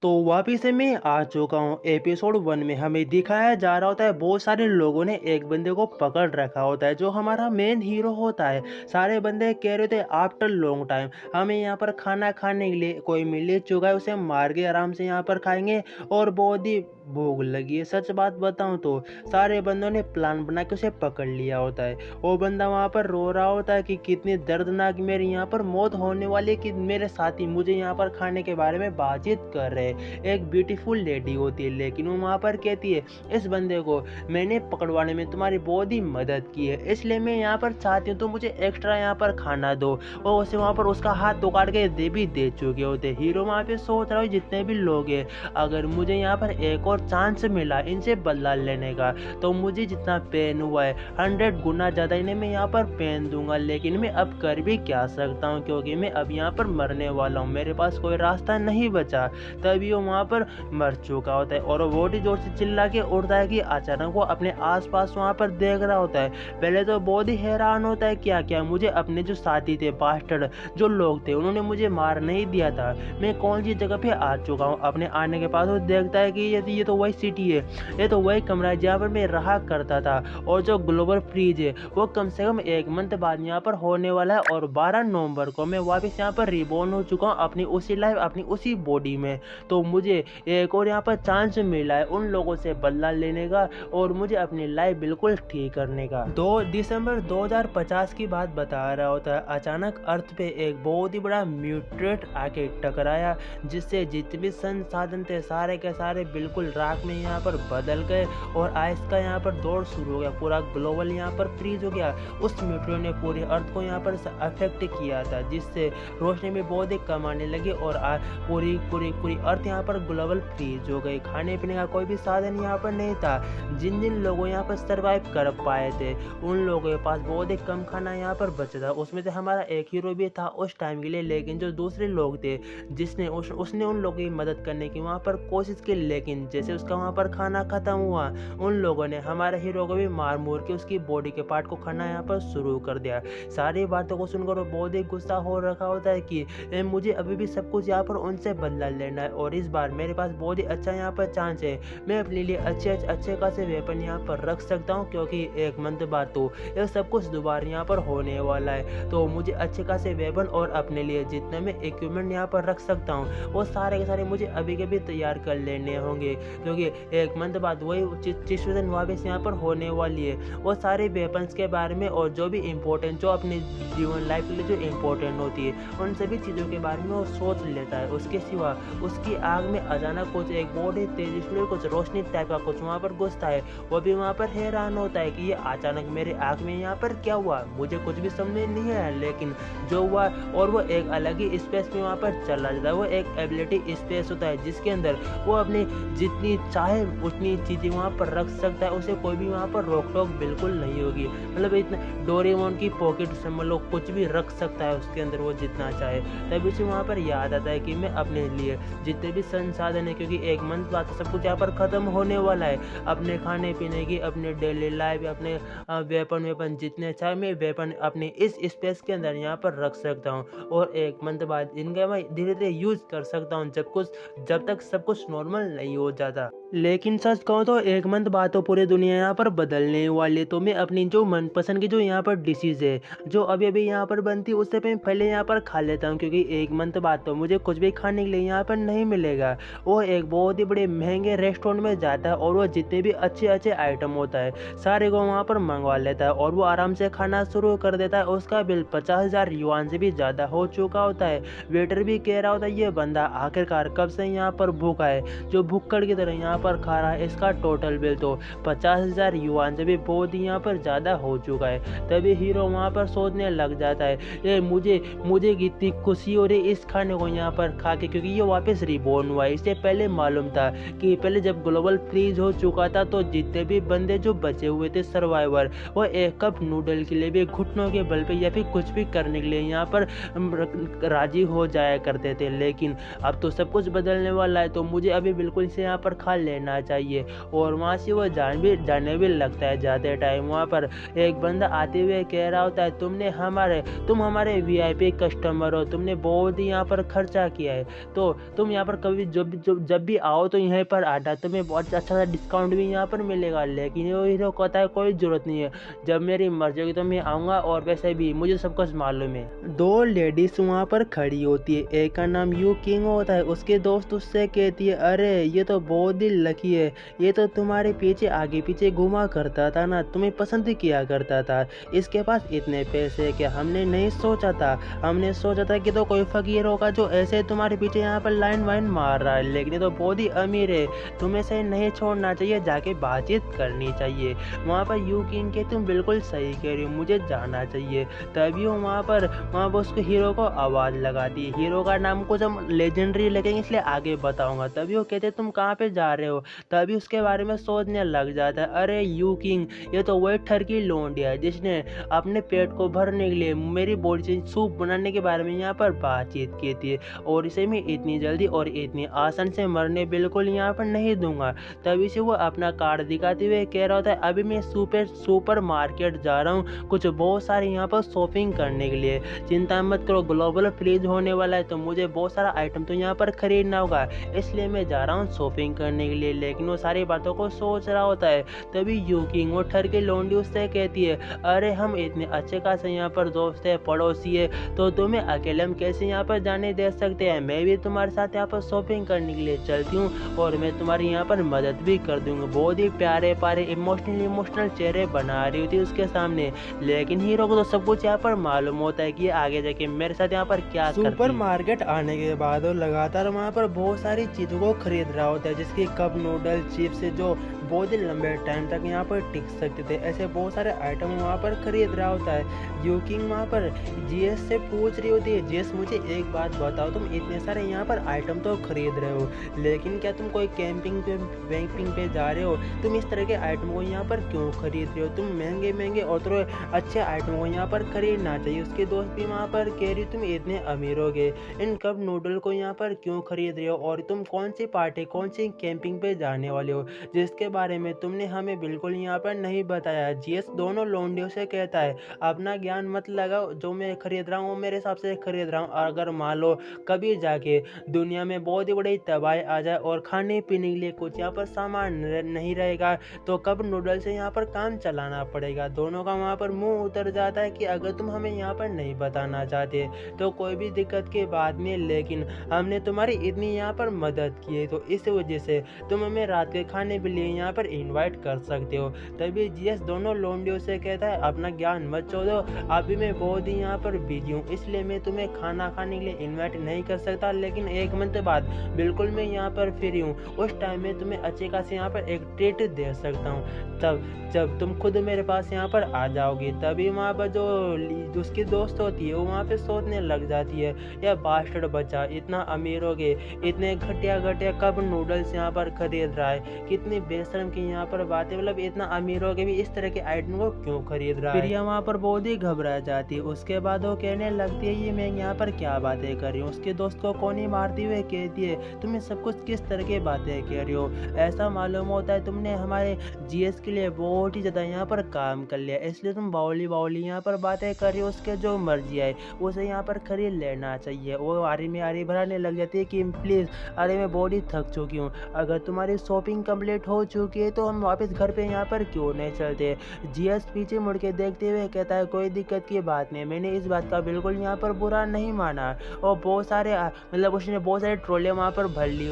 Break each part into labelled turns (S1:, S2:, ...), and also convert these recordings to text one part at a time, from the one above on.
S1: तो वापिस से मैं आ चुका हूँ। एपिसोड 1 में हमें दिखाया जा रहा होता है बहुत सारे लोगों ने एक बंदे को पकड़ रखा होता है जो हमारा मेन हीरो होता है। सारे बंदे कह रहे थे आफ्टर लॉन्ग टाइम हमें यहाँ पर खाना खाने के लिए कोई मिल ही चुका है, उसे मार के आराम से यहाँ पर खाएंगे और बहुत ही भूख लगी है। सच बात बताऊं तो सारे बंदों ने प्लान बना के उसे पकड़ लिया होता है। वो बंदा वहाँ पर रो रहा होता है कि कितनी दर्दनाक मेरी यहाँ पर मौत होने वाली है कि मेरे साथी मुझे यहाँ पर खाने के बारे में बातचीत कर रहे हैं। एक ब्यूटीफुल लेडी होती है लेकिन वो वहाँ पर कहती है इस बंदे को मैंने पकड़वाने में तुम्हारी बहुत ही मदद की है, इसलिए मैं यहाँ पर चाहती हूँ तो मुझे एक्स्ट्रा यहाँ पर खाना दो। और उसे वहाँ पर उसका हाथ उखाड़ के दे चुके होते। हीरो वहाँ पे सोच रहा है जितने भी लोग हैं अगर मुझे यहाँ पर एक और चांस मिला इनसे बदला लेने का तो मुझे जितना पेन हुआ है 100 गुना ज़्यादा इन्हें मैं यहाँ पर पेन दूंगा। लेकिन मैं अब कर भी क्या सकता हूँ क्योंकि मैं अब यहाँ पर मरने वाला हूँ, मेरे पास कोई रास्ता नहीं बचा। तभी वो वहाँ पर मर चुका होता है और वो बहुत ही जोर से चिल्ला के उठता है कि अचानक वो अपने आसपास वहाँ पर देख रहा होता है। पहले तो बहुत ही हैरान होता है क्या क्या मुझे अपने जो साथी थे बास्टर्ड जो लोग थे उन्होंने मुझे मार नहीं दिया था, मैं कौन सी जगह पे आ चुका हूँ। अपने आने के बाद वो देखता है कि ये तो वही सिटी है, ये तो वही कमरा है जहाँ पर मैं रहा करता था और जो ग्लोबल फ्रीज है वो कम से कम 1 मंथ बाद यहाँ पर होने वाला है और 12 नवंबर को मैं वापस यहाँ पर रिबॉर्न हो चुका हूँ अपनी उसी लाइफ अपनी उसी बॉडी में। तो मुझे एक और यहाँ पर चांस मिला है उन लोगों से बदला लेने का और मुझे अपनी लाइफ बिल्कुल ठीक करने का। 2 दिसंबर 2050 की बात बता रहा होता है। अचानक अर्थ पे एक बहुत ही बड़ा म्यूटेट आके टकराया जिससे जितने भी संसाधन थे सारे के सारे बिल्कुल राख में यहाँ पर बदल गए और आइस का यहाँ पर दौर शुरू हो गया, पूरा ग्लोबल यहाँ पर फ्रीज हो गया। उस म्यूटेट ने पूरे अर्थ को यहाँ पर अफेक्ट किया था जिससे रोशनी में बहुत ही कम आने लगी और पूरी पूरी पूरी अर्थ यहाँ पर ग्लोबल फ्रीज हो गई। खाने पीने का कोई भी साधन यहाँ पर नहीं था। जिन जिन लोगों यहाँ पर सरवाइव कर पाए थे उन लोगों के पास बहुत ही कम खाना यहाँ पर बचा था। उसमें से हमारा एक हीरो भी था उस टाइम के लिए, लेकिन जो दूसरे लोग थे उसने उन लोगों की मदद करने की वहाँ पर कोशिश की, लेकिन जैसे उसका वहाँ पर खाना खत्म हुआ उन लोगों ने हमारे हीरो को भी मार मूर के उसकी बॉडी के पार्ट को खाना यहाँ पर शुरू कर दिया। सारी बातों को सुनकर वो बहुत ही गुस्सा हो रखा होता है कि मुझे अभी भी सब कुछ यहाँ पर उनसे बदला लेना है और इस बार मेरे पास बहुत ही अच्छा यहाँ पर चांस है, मैं अपने लिए अच्छे खासे वेपन यहाँ पर रख सकता हूँ क्योंकि 1 मंथ बाद तो ये सब कुछ दोबारा यहाँ पर होने वाला है। तो मुझे अच्छे खासे वेपन और अपने लिए जितने मैं इक्विपमेंट यहाँ पर रख सकता हूँ वो सारे के सारे मुझे अभी के भी तैयार कर लेने होंगे क्योंकि 1 मंथ बाद वही सिचुएशन वापस यहाँ पर होने वाली है। वो सारे वेपन्स के बारे में और जो भी इम्पोर्टेंट जो अपने जीवन लाइफ के लिए जो इम्पोर्टेंट होती है उन सभी चीज़ों के बारे में वो सोच लेता है। उसके सिवा उसकी आग में अचानक कुछ एक बहुत ही तेजस्वी कुछ रोशनी टाइप का कुछ वहाँ पर घुसता है। वो भी वहाँ पर हैरान होता है कि ये अचानक मेरे आग में यहाँ पर क्या हुआ, मुझे कुछ भी समझ नहीं आया लेकिन जो हुआ और वो एक अलग ही स्पेस में वहाँ पर चला जाता है। वो एक एबिलिटी स्पेस होता है जिसके अंदर वो अपनी जितनी चाहे उतनी चीज़ें वहाँ पर रख सकता है, उसे कोई भी वहाँ पर रोक टोक बिल्कुल नहीं होगी। मतलब इतना डोरेमोन की पॉकेट से मतलब कुछ भी रख सकता है उसके अंदर वो जितना चाहे। तभी उसे वहाँ पर याद आता है कि मैं अपने लिए जितने भी संसाधन है क्योंकि 1 मंथ बाद सब कुछ यहाँ पर ख़त्म होने वाला है, अपने खाने पीने की अपने डेली लाइफ अपने वेपन जितने चाहे मैं वेपन अपने इस स्पेस के अंदर यहाँ पर रख सकता हूँ और 1 मंथ बाद इनका मैं धीरे धीरे यूज़ कर सकता हूँ जब तक सब कुछ नॉर्मल नहीं हो जाता। लेकिन सच कहूँ तो 1 मंथ बाद तो पूरी दुनिया यहाँ पर बदलने वाली है। तो मैं अपनी जो मनपसंद की जो यहाँ पर डिशेज है जो अभी अभी यहाँ पर बनती है उससे मैं पहले यहाँ पर खा लेता हूँ क्योंकि 1 मंथ बाद तो मुझे कुछ भी खाने के लिए यहाँ पर नहीं मिलेगा। वो एक बहुत ही बड़े महंगे रेस्टोरेंट में जाता है और वो जितने भी अच्छे आइटम होता है सारे को वहाँ पर मंगवा लेता है और वो आराम से खाना शुरू कर देता है। उसका बिल 50,000 युआन से भी ज़्यादा हो चुका होता है। वेटर भी कह रहा होता है ये बंदा आखिरकार कब से यहाँ पर भूखा है, जो भुक्कड़ की तरह यहाँ पर खा रहा है। इसका टोटल बिल तो 50,000 युआन से भी बहुत ही यहाँ पर ज़्यादा हो चुका है। तभी हीरो वहाँ पर सोचने लग जाता है ये मुझे कितनी खुशी हो रही इस खाने को यहाँ पर खा के क्योंकि ये वापस रिबॉर्न हुआ है। इससे पहले मालूम था कि पहले जब ग्लोबल फ्रीज हो चुका था तो जितने भी बंदे जो बचे हुए थे सर्वाइवर वो 1 कप नूडल के लिए भी घुटनों के बल पे या फिर कुछ भी करने के लिए यहाँ पर राजी हो जाया करते थे। लेकिन अब तो सब कुछ बदलने वाला है तो मुझे अभी बिल्कुल इसे यहाँ पर खा लेना चाहिए। और वहाँ से वो जाने भी लगता है। जाते टाइम वहाँ पर एक बंदा आते हुए कह रहा होता है तुम हमारे VIP कस्टमर हो, तुमने बहुत ही यहाँ पर खर्चा किया है तो तुम यहाँ पर पर कभी जब भी आओ तो यहीं पर आना, तुम्हें बहुत अच्छा सा डिस्काउंट भी यहाँ पर मिलेगा। लेकिन वो हीरो कहता है कोई ज़रूरत नहीं है, जब मेरी मर्ज़ी होगी तो मैं आऊँगा, और वैसे भी मुझे सब कुछ मालूम है। 2 लेडीज़ वहाँ पर खड़ी होती है, एक का नाम यू किंग होता है, उसके दोस्त उससे कहती है अरे ये तो बहुत ही लकी है, ये तो तुम्हारे पीछे आगे पीछे घुमा करता था ना, तुम्हें पसंद किया करता था, इसके पास इतने पैसे कि हमने नहीं सोचा था, हमने सोचा था कि तो कोई फकीर होगा जो ऐसे तुम्हारे पीछे यहाँ पर लाइन वाइन मार रहा है, लेकिन ये तो बहुत ही अमीर है, तुम्हें से नहीं छोड़ना चाहिए, जाके बातचीत करनी चाहिए। वहाँ पर यू किंग के तुम बिल्कुल सही कह रही हो, मुझे जाना चाहिए। तभी वो वहाँ पर उसको हीरो को आवाज़ लगाती है, हीरो का नाम कुछ हम लेजेंडरी लगेंगे इसलिए आगे बताऊंगा। तभी वो कहते तुम कहाँ पे जा रहे हो, तभी उसके बारे में सोचने लग जाता है अरे यू किंग, ये तो वही ठरकी लोंडिया है जिसने अपने पेट को भरने के लिए मेरी बॉडी से सूप बनाने के बारे में यहाँ पर बातचीत की थी, और इसे मैं इतनी जल्दी और इतनी आसान से मरने बिल्कुल यहाँ पर नहीं दूंगा। तभी से वो अपना कार्ड दिखाते हुए कह रहा होता है अभी मैं सुपर मार्केट जा रहा हूँ, कुछ बहुत सारे यहाँ पर शॉपिंग करने के लिए, चिंता मत करो, ग्लोबल फ्रीज होने वाला है तो मुझे बहुत सारा आइटम तो यहाँ पर खरीदना होगा, इसलिए मैं जा रहा हूँ शॉपिंग करने के लिए। लेकिन वो सारी बातों को सोच रहा होता है। तभी यू किंग वो ठर के लोंडी उससे कहती है अरे हम इतने अच्छे खासे यहाँ पर दोस्त है, पड़ोसी है, तो तुम्हें अकेले हम कैसे यहाँ पर जाने दे सकते हैं, मैं भी तुम्हारे साथ यहाँ पर शॉपिंग करने के लिए चलती हूँ और मैं तुम्हारी यहाँ पर मदद भी कर दूंगी। बहुत ही प्यारे प्यारे इमोशनल चेहरे बना रही होती है उसके सामने, लेकिन हीरो को तो सब कुछ यहाँ पर मालूम होता है कि आगे जाके मेरे साथ यहाँ पर क्या सुपर मार्केट आने के बाद वो लगातार वहाँ पर बहुत सारी चीज़ों को खरीद रहा होता है, जिसकी कप नूडल चिप्स जो बहुत ही लंबे टाइम तक यहाँ पर टिक सकते थे, ऐसे बहुत सारे आइटम वहाँ पर खरीद रहा होता है। यू किंग वहाँ पर जीएस से पूछ रही होती है जीएस मुझे एक बात बताओ, तुम इतने सारे यहाँ पर आइटम तो खरीद रहे हो, लेकिन क्या तुम कोई कैंपिंग पे जा रहे हो, तुम इस तरह के आइटम को यहाँ पर क्यों खरीद रहे हो, तुम महंगे और थोड़े अच्छे आइटम को यहाँ पर खरीदना चाहिए। उसके दोस्त भी वहाँ पर कह रही तुम इतने अमीर हो गए, इन कप नूडल को यहाँ पर क्यों खरीद रहे हो, और तुम कौन सी पार्टी कौन सी कैंपिंग पे जाने वाले हो जिसके बारे में तुमने हमें बिल्कुल यहाँ पर नहीं बताया। जीएस दोनों लोंडियों से कहता है अपना ज्ञान मत लगाओ, जो मैं खरीद रहा हूँ मेरे हिसाब से खरीद रहा हूँ, अगर मान लो कभी जाके दुनिया में बहुत ही बड़ी तबाही आ जाए और खाने पीने के लिए कुछ यहाँ पर सामान नहीं रहेगा तो कप नूडल से यहाँ पर काम चलाना पड़ेगा। दोनों का वहाँ पर मुंह उतर जाता है कि अगर तुम हमें यहाँ पर नहीं बताना चाहते तो कोई भी दिक्कत के बाद में, लेकिन हमने तुम्हारी इतनी यहाँ पर मदद की है तो इस वजह से तुम हमें रात के खाने के लिए यहाँ पर इनवाइट कर सकते हो। तभी जीएस दोनों लोंडियों से कहता है अपना ज्ञान मत छोड़ो, अभी मैं बहुत ही यहाँ पर बिजी हूँ इसलिए मैं तुम्हें खाना खाने के लिए इन्वाइट नहीं कर सकता, लेकिन 1 मंथ बाद बिल्कुल मैं यहाँ पर फ्री हूँ, उस टाइम में तुम्हें अच्छे खासे यहाँ पर एक ट्रीट दे सकता हूँ, तब जब तुम खुद मेरे पास यहाँ पर आ जाओगे। तभी वहाँ पर जो उसकी दोस्त होती है वो वहाँ पे सोचने लग जाती है यह बास्टर्ड बच्चा इतना अमीर हो गए, इतने घटिया कप नूडल्स यहाँ पर खरीद रहा है, कितनी बेशरम की यहाँ पर बात है, मतलब इतना अमीर हो गए भी इस तरह के आइटम को क्यों खरीद रहा है। प्रिया वहाँ पर बहुत ही घबरा जाती है। उसके बाद वो कहने लगती है ये मैं यहाँ पर क्या बातें कर रही हूँ। उसके दोस्त को कोनी मारती हुए कहती है तुम्हें सब कुछ किस तरह की बातें कह रही हो, ऐसा मालूम होता है तुमने हमारे जीएस के लिए बहुत ही ज़्यादा यहाँ पर काम कर लिया, इसलिए तुम बाउली यहाँ पर बातें कर रही हो, उसके जो मर्जी है उसे यहाँ पर खरीद लेना चाहिए। वो आरी में आरी भराने लग जाती है कि प्लीज़ अरे मैं बहुत ही थक चुकी हूँ, अगर तुम्हारी शॉपिंग कंप्लीट हो चुकी है तो हम वापस घर पे यहाँ पर क्यों नहीं चलते। जीएस पीछे मुड़ के देखते हुए कहता है कोई दिक्कत की बात नहीं, मैंने इस बात का बिल्कुल यहाँ पर बुरा नहीं माना, और बहुत सारे मतलब उसने बहुत सारे ट्रोले वहाँ पर भर ली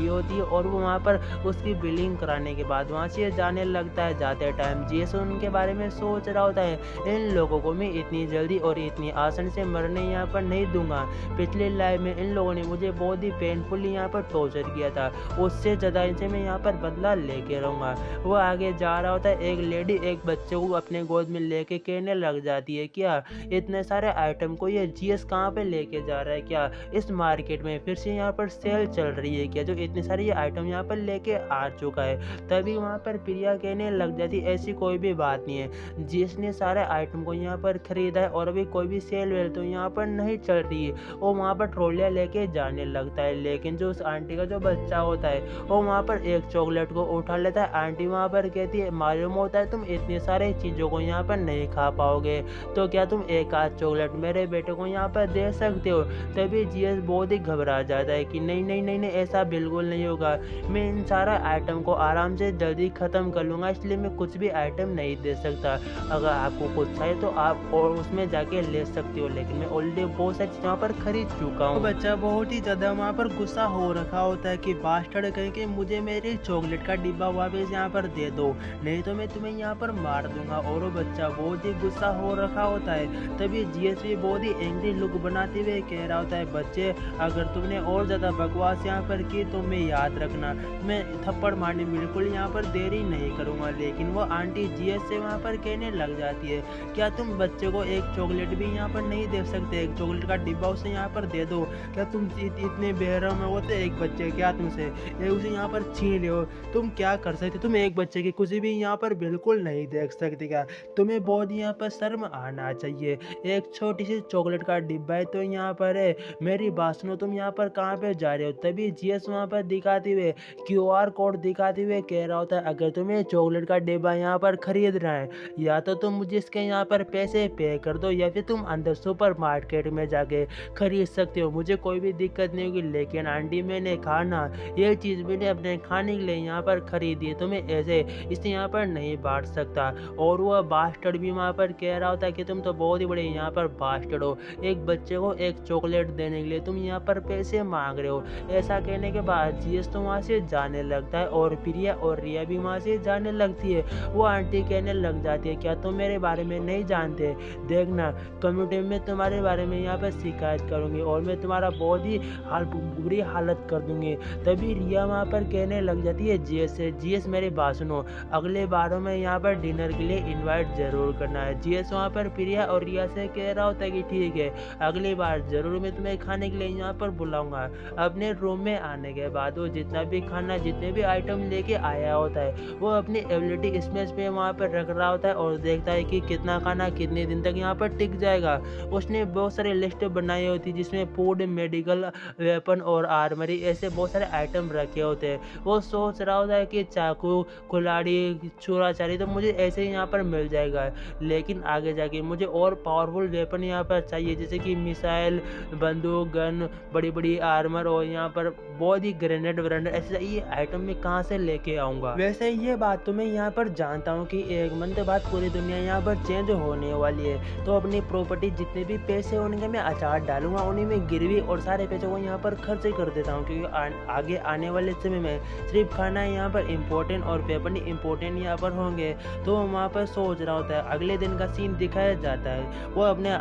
S1: होती है और वो वहाँ पर उसकी बिलिंग कराने के बाद वहाँ से जाने लगता है। जाते टाइम जीएस उनके बारे में सोच रहा होता है इन लोगों को मैं इतनी जल्दी और इतनी आसान से मरने यहाँ पर नहीं दूंगा, पिछले लाइफ में इन लोगों ने मुझे बहुत ही पेनफुली यहाँ पर टॉर्चर किया था, उससे ज़्यादा इनसे मैं यहाँ पर बदला लेके रहूँगा। वो आगे जा रहा होता है, एक लेडी एक बच्चे को अपने गोद में लेके कहने लग जाती है क्या इतने सारे आइटम को ये जीएस कहाँ पे लेके जा रहा है, क्या इस मार्केट में फिर से यहाँ पर सेल चल रही है क्या जो इतने सारे ये आइटम यहाँ पर लेके आ चुका है। तभी वहाँ पर प्रिया कहने लग जाती ऐसी कोई भी बात नहीं है, जिसने सारे आइटम को यहाँ पर खरीदा है और अभी कोई भी सेल वेल तो यहाँ पर नहीं चल रही है। वो वहाँ पर ट्रॉलियाँ लेके जाने लगता है, लेकिन जो उस आंटी का जो बच्चा होता है वो वहाँ पर एक चॉकलेट को उठा लेता है। आंटी वहाँ पर कहती है मालूम होता है तुम इतनी सारी चीज़ों को यहाँ पर नहीं खा पाओगे, तो क्या तुम एक आध चॉकलेट मेरे बेटे को यहाँ पर दे सकते हो। तभी जीएस बहुत ही घबरा जाता है कि नहीं नहीं नहीं नहीं, ऐसा बिल्कुल नहीं होगा, मैं इन सारा आइटम को आराम से जल्दी ख़त्म कर लूँगा, इसलिए मैं कुछ भी आइटम नहीं दे सकता। अगर आपको कुछ चाहिए तो आप और उसमें जाके ले सकते हो, लेकिन मैं ऑलरेडी बहुत सारी चीज़ें वहाँ पर खरीद चुका हूँ। बच्चा बहुत ही ज़्यादा वहाँ पर गुस्सा हो रखा होता है कि बास्टर्ड कहीं कि मुझे मेरे चॉकलेट का डिब्बा वापस यहाँ पर दे दो, नहीं तो मैं तुम्हें यहाँ पर मार दूंगा। और वो बच्चा बहुत ही गुस्सा हो रखा होता है। तभी जीएसपी बहुत ही एंग्री लुक बनाते हुए कह रहा होता है, बच्चे अगर तुमने और ज़्यादा बकवास यहाँ पर की तो मैं याद रखना, मैं थप्पड़ मारने बिल्कुल यहाँ पर देरी नहीं करूँगा। लेकिन वो आंटी जीएस से वहाँ पर कहने लग जाती है, क्या तुम बच्चे को एक चॉकलेट भी यहाँ पर नहीं दे सकते, एक चॉकलेट का डिब्बा उसे यहाँ पर दे दो, क्या तुम इतने बेरहम होते एक बच्चे, क्या तुमसे उसे यहाँ पर छीन रहे हो, तुम क्या कर सकते, तुम एक बच्चे की कुछ भी यहाँ पर बिल्कुल नहीं देख सकते, क्या तुम्हें बहुत यहाँ पर शर्म आना चाहिए, एक छोटी सी चॉकलेट का डिब्बा है तो यहाँ पर है, मेरी बात सुनो, तुम यहाँ पर कहाँ पे जा रहे हो। तभी जीएस वहाँ पर दिखाते हुए क्यूआर कोड दिखाते हुए कह रहा होता है, अगर तुम्हें चॉकलेट का डिब्बा यहाँ पर खरीद रहा है या तो तुम मुझे इसके यहाँ पर पैसे पे कर दो या फिर तुम अंदर सुपर मार्केट में जाके खरीद सकते हो, मुझे कोई भी दिक्कत नहीं होगी। लेकिन आंटी मैंने कहा ना, ये चीज़ मैंने अपने खाने के लिए यहाँ पर खरीदी है, तो मैं ऐसे इसे यहाँ पर नहीं बांट सकता। और वह बास्टर्ड भी वहाँ पर कह रहा होता है कि तुम तो बहुत ही बड़े यहाँ पर बास्टर्ड हो, एक बच्चे को एक चॉकलेट देने के लिए तुम यहाँ पर पैसे मांग रहे हो। ऐसा कहने के बाद जीएस तो वहाँ से जाने लगता है और प्रिया और रिया भी वहाँ से जाने लगती है। वो आंटी कहने लग जाती है, क्या तुम मेरे बारे में नहीं जानते, देखना कम्युनिटी में तुम्हारे बारे में यहाँ पर शिकायत करूँगी और मैं तुम्हारा बहुत ही बुरी हालत कर दूँगी। तभी रिया वहाँ पर कहने लग जाती है जीएस से, जीएस मेरी बात सुनो, अगले बारों में यहाँ पर डिनर के लिए इनवाइट ज़रूर करना है। जीएस वहाँ पर प्रिया और रिया से कह रहा होता है कि ठीक है, अगली बार ज़रूर मैं तुम्हें खाने के लिए यहाँ पर बुलाऊंगा। अपने रूम में आने के बाद वो जितना भी खाना, जितने भी आइटम लेके आया होता है वो अपनी एबिलिटी स्पेस पे वहाँ पर रख रहा होता है और देखता है कि कितना खाना कितने दिन तक यहाँ पर टिक जाएगा। उसने बहुत सारे लिस्ट बनाई होती जिसमें फूड, मेडिकल, वेपन और आर्मरी ऐसे बहुत सारे आइटम रखे होते हैं। वो सोच रहा होता है कि चाकू, कुल्हाड़ी, छुरा-छुरी तो मुझे ऐसे ही यहाँ पर मिल जाएगा, लेकिन आगे जाके मुझे और पावरफुल वेपन यहाँ पर चाहिए, जैसे कि मिसाइल, बंदूक, गन, बड़ी-बड़ी आर्मर और यहाँ पर बहुत ही ग्रेनेड व्रेनेड ऐसे ये आइटम मैं कहाँ से लेके आऊँगा। वैसे ये बात तो मैं यहाँ पर जानता हूँ कि 1 मंथ बाद पूरी दुनिया यहाँ पर चेंज होने वाली है, तो अपनी प्रॉपर्टी जितने भी पैसे होंगे मैं अचार डालूंगा, उन्हीं में गिरवी और सारे पैसों को यहाँ पर खर्च कर देता हूँ, क्योंकि आगे आने वाले समय में सिर्फ खाना यहाँ पर इम्पोर्टेंट और वेपन इम्पोर्टेंट यहाँ पर होंगे। तो वहाँ पर सोच रहा होता है, अगले दिन का सीन दिखाया जाता है, वो अपने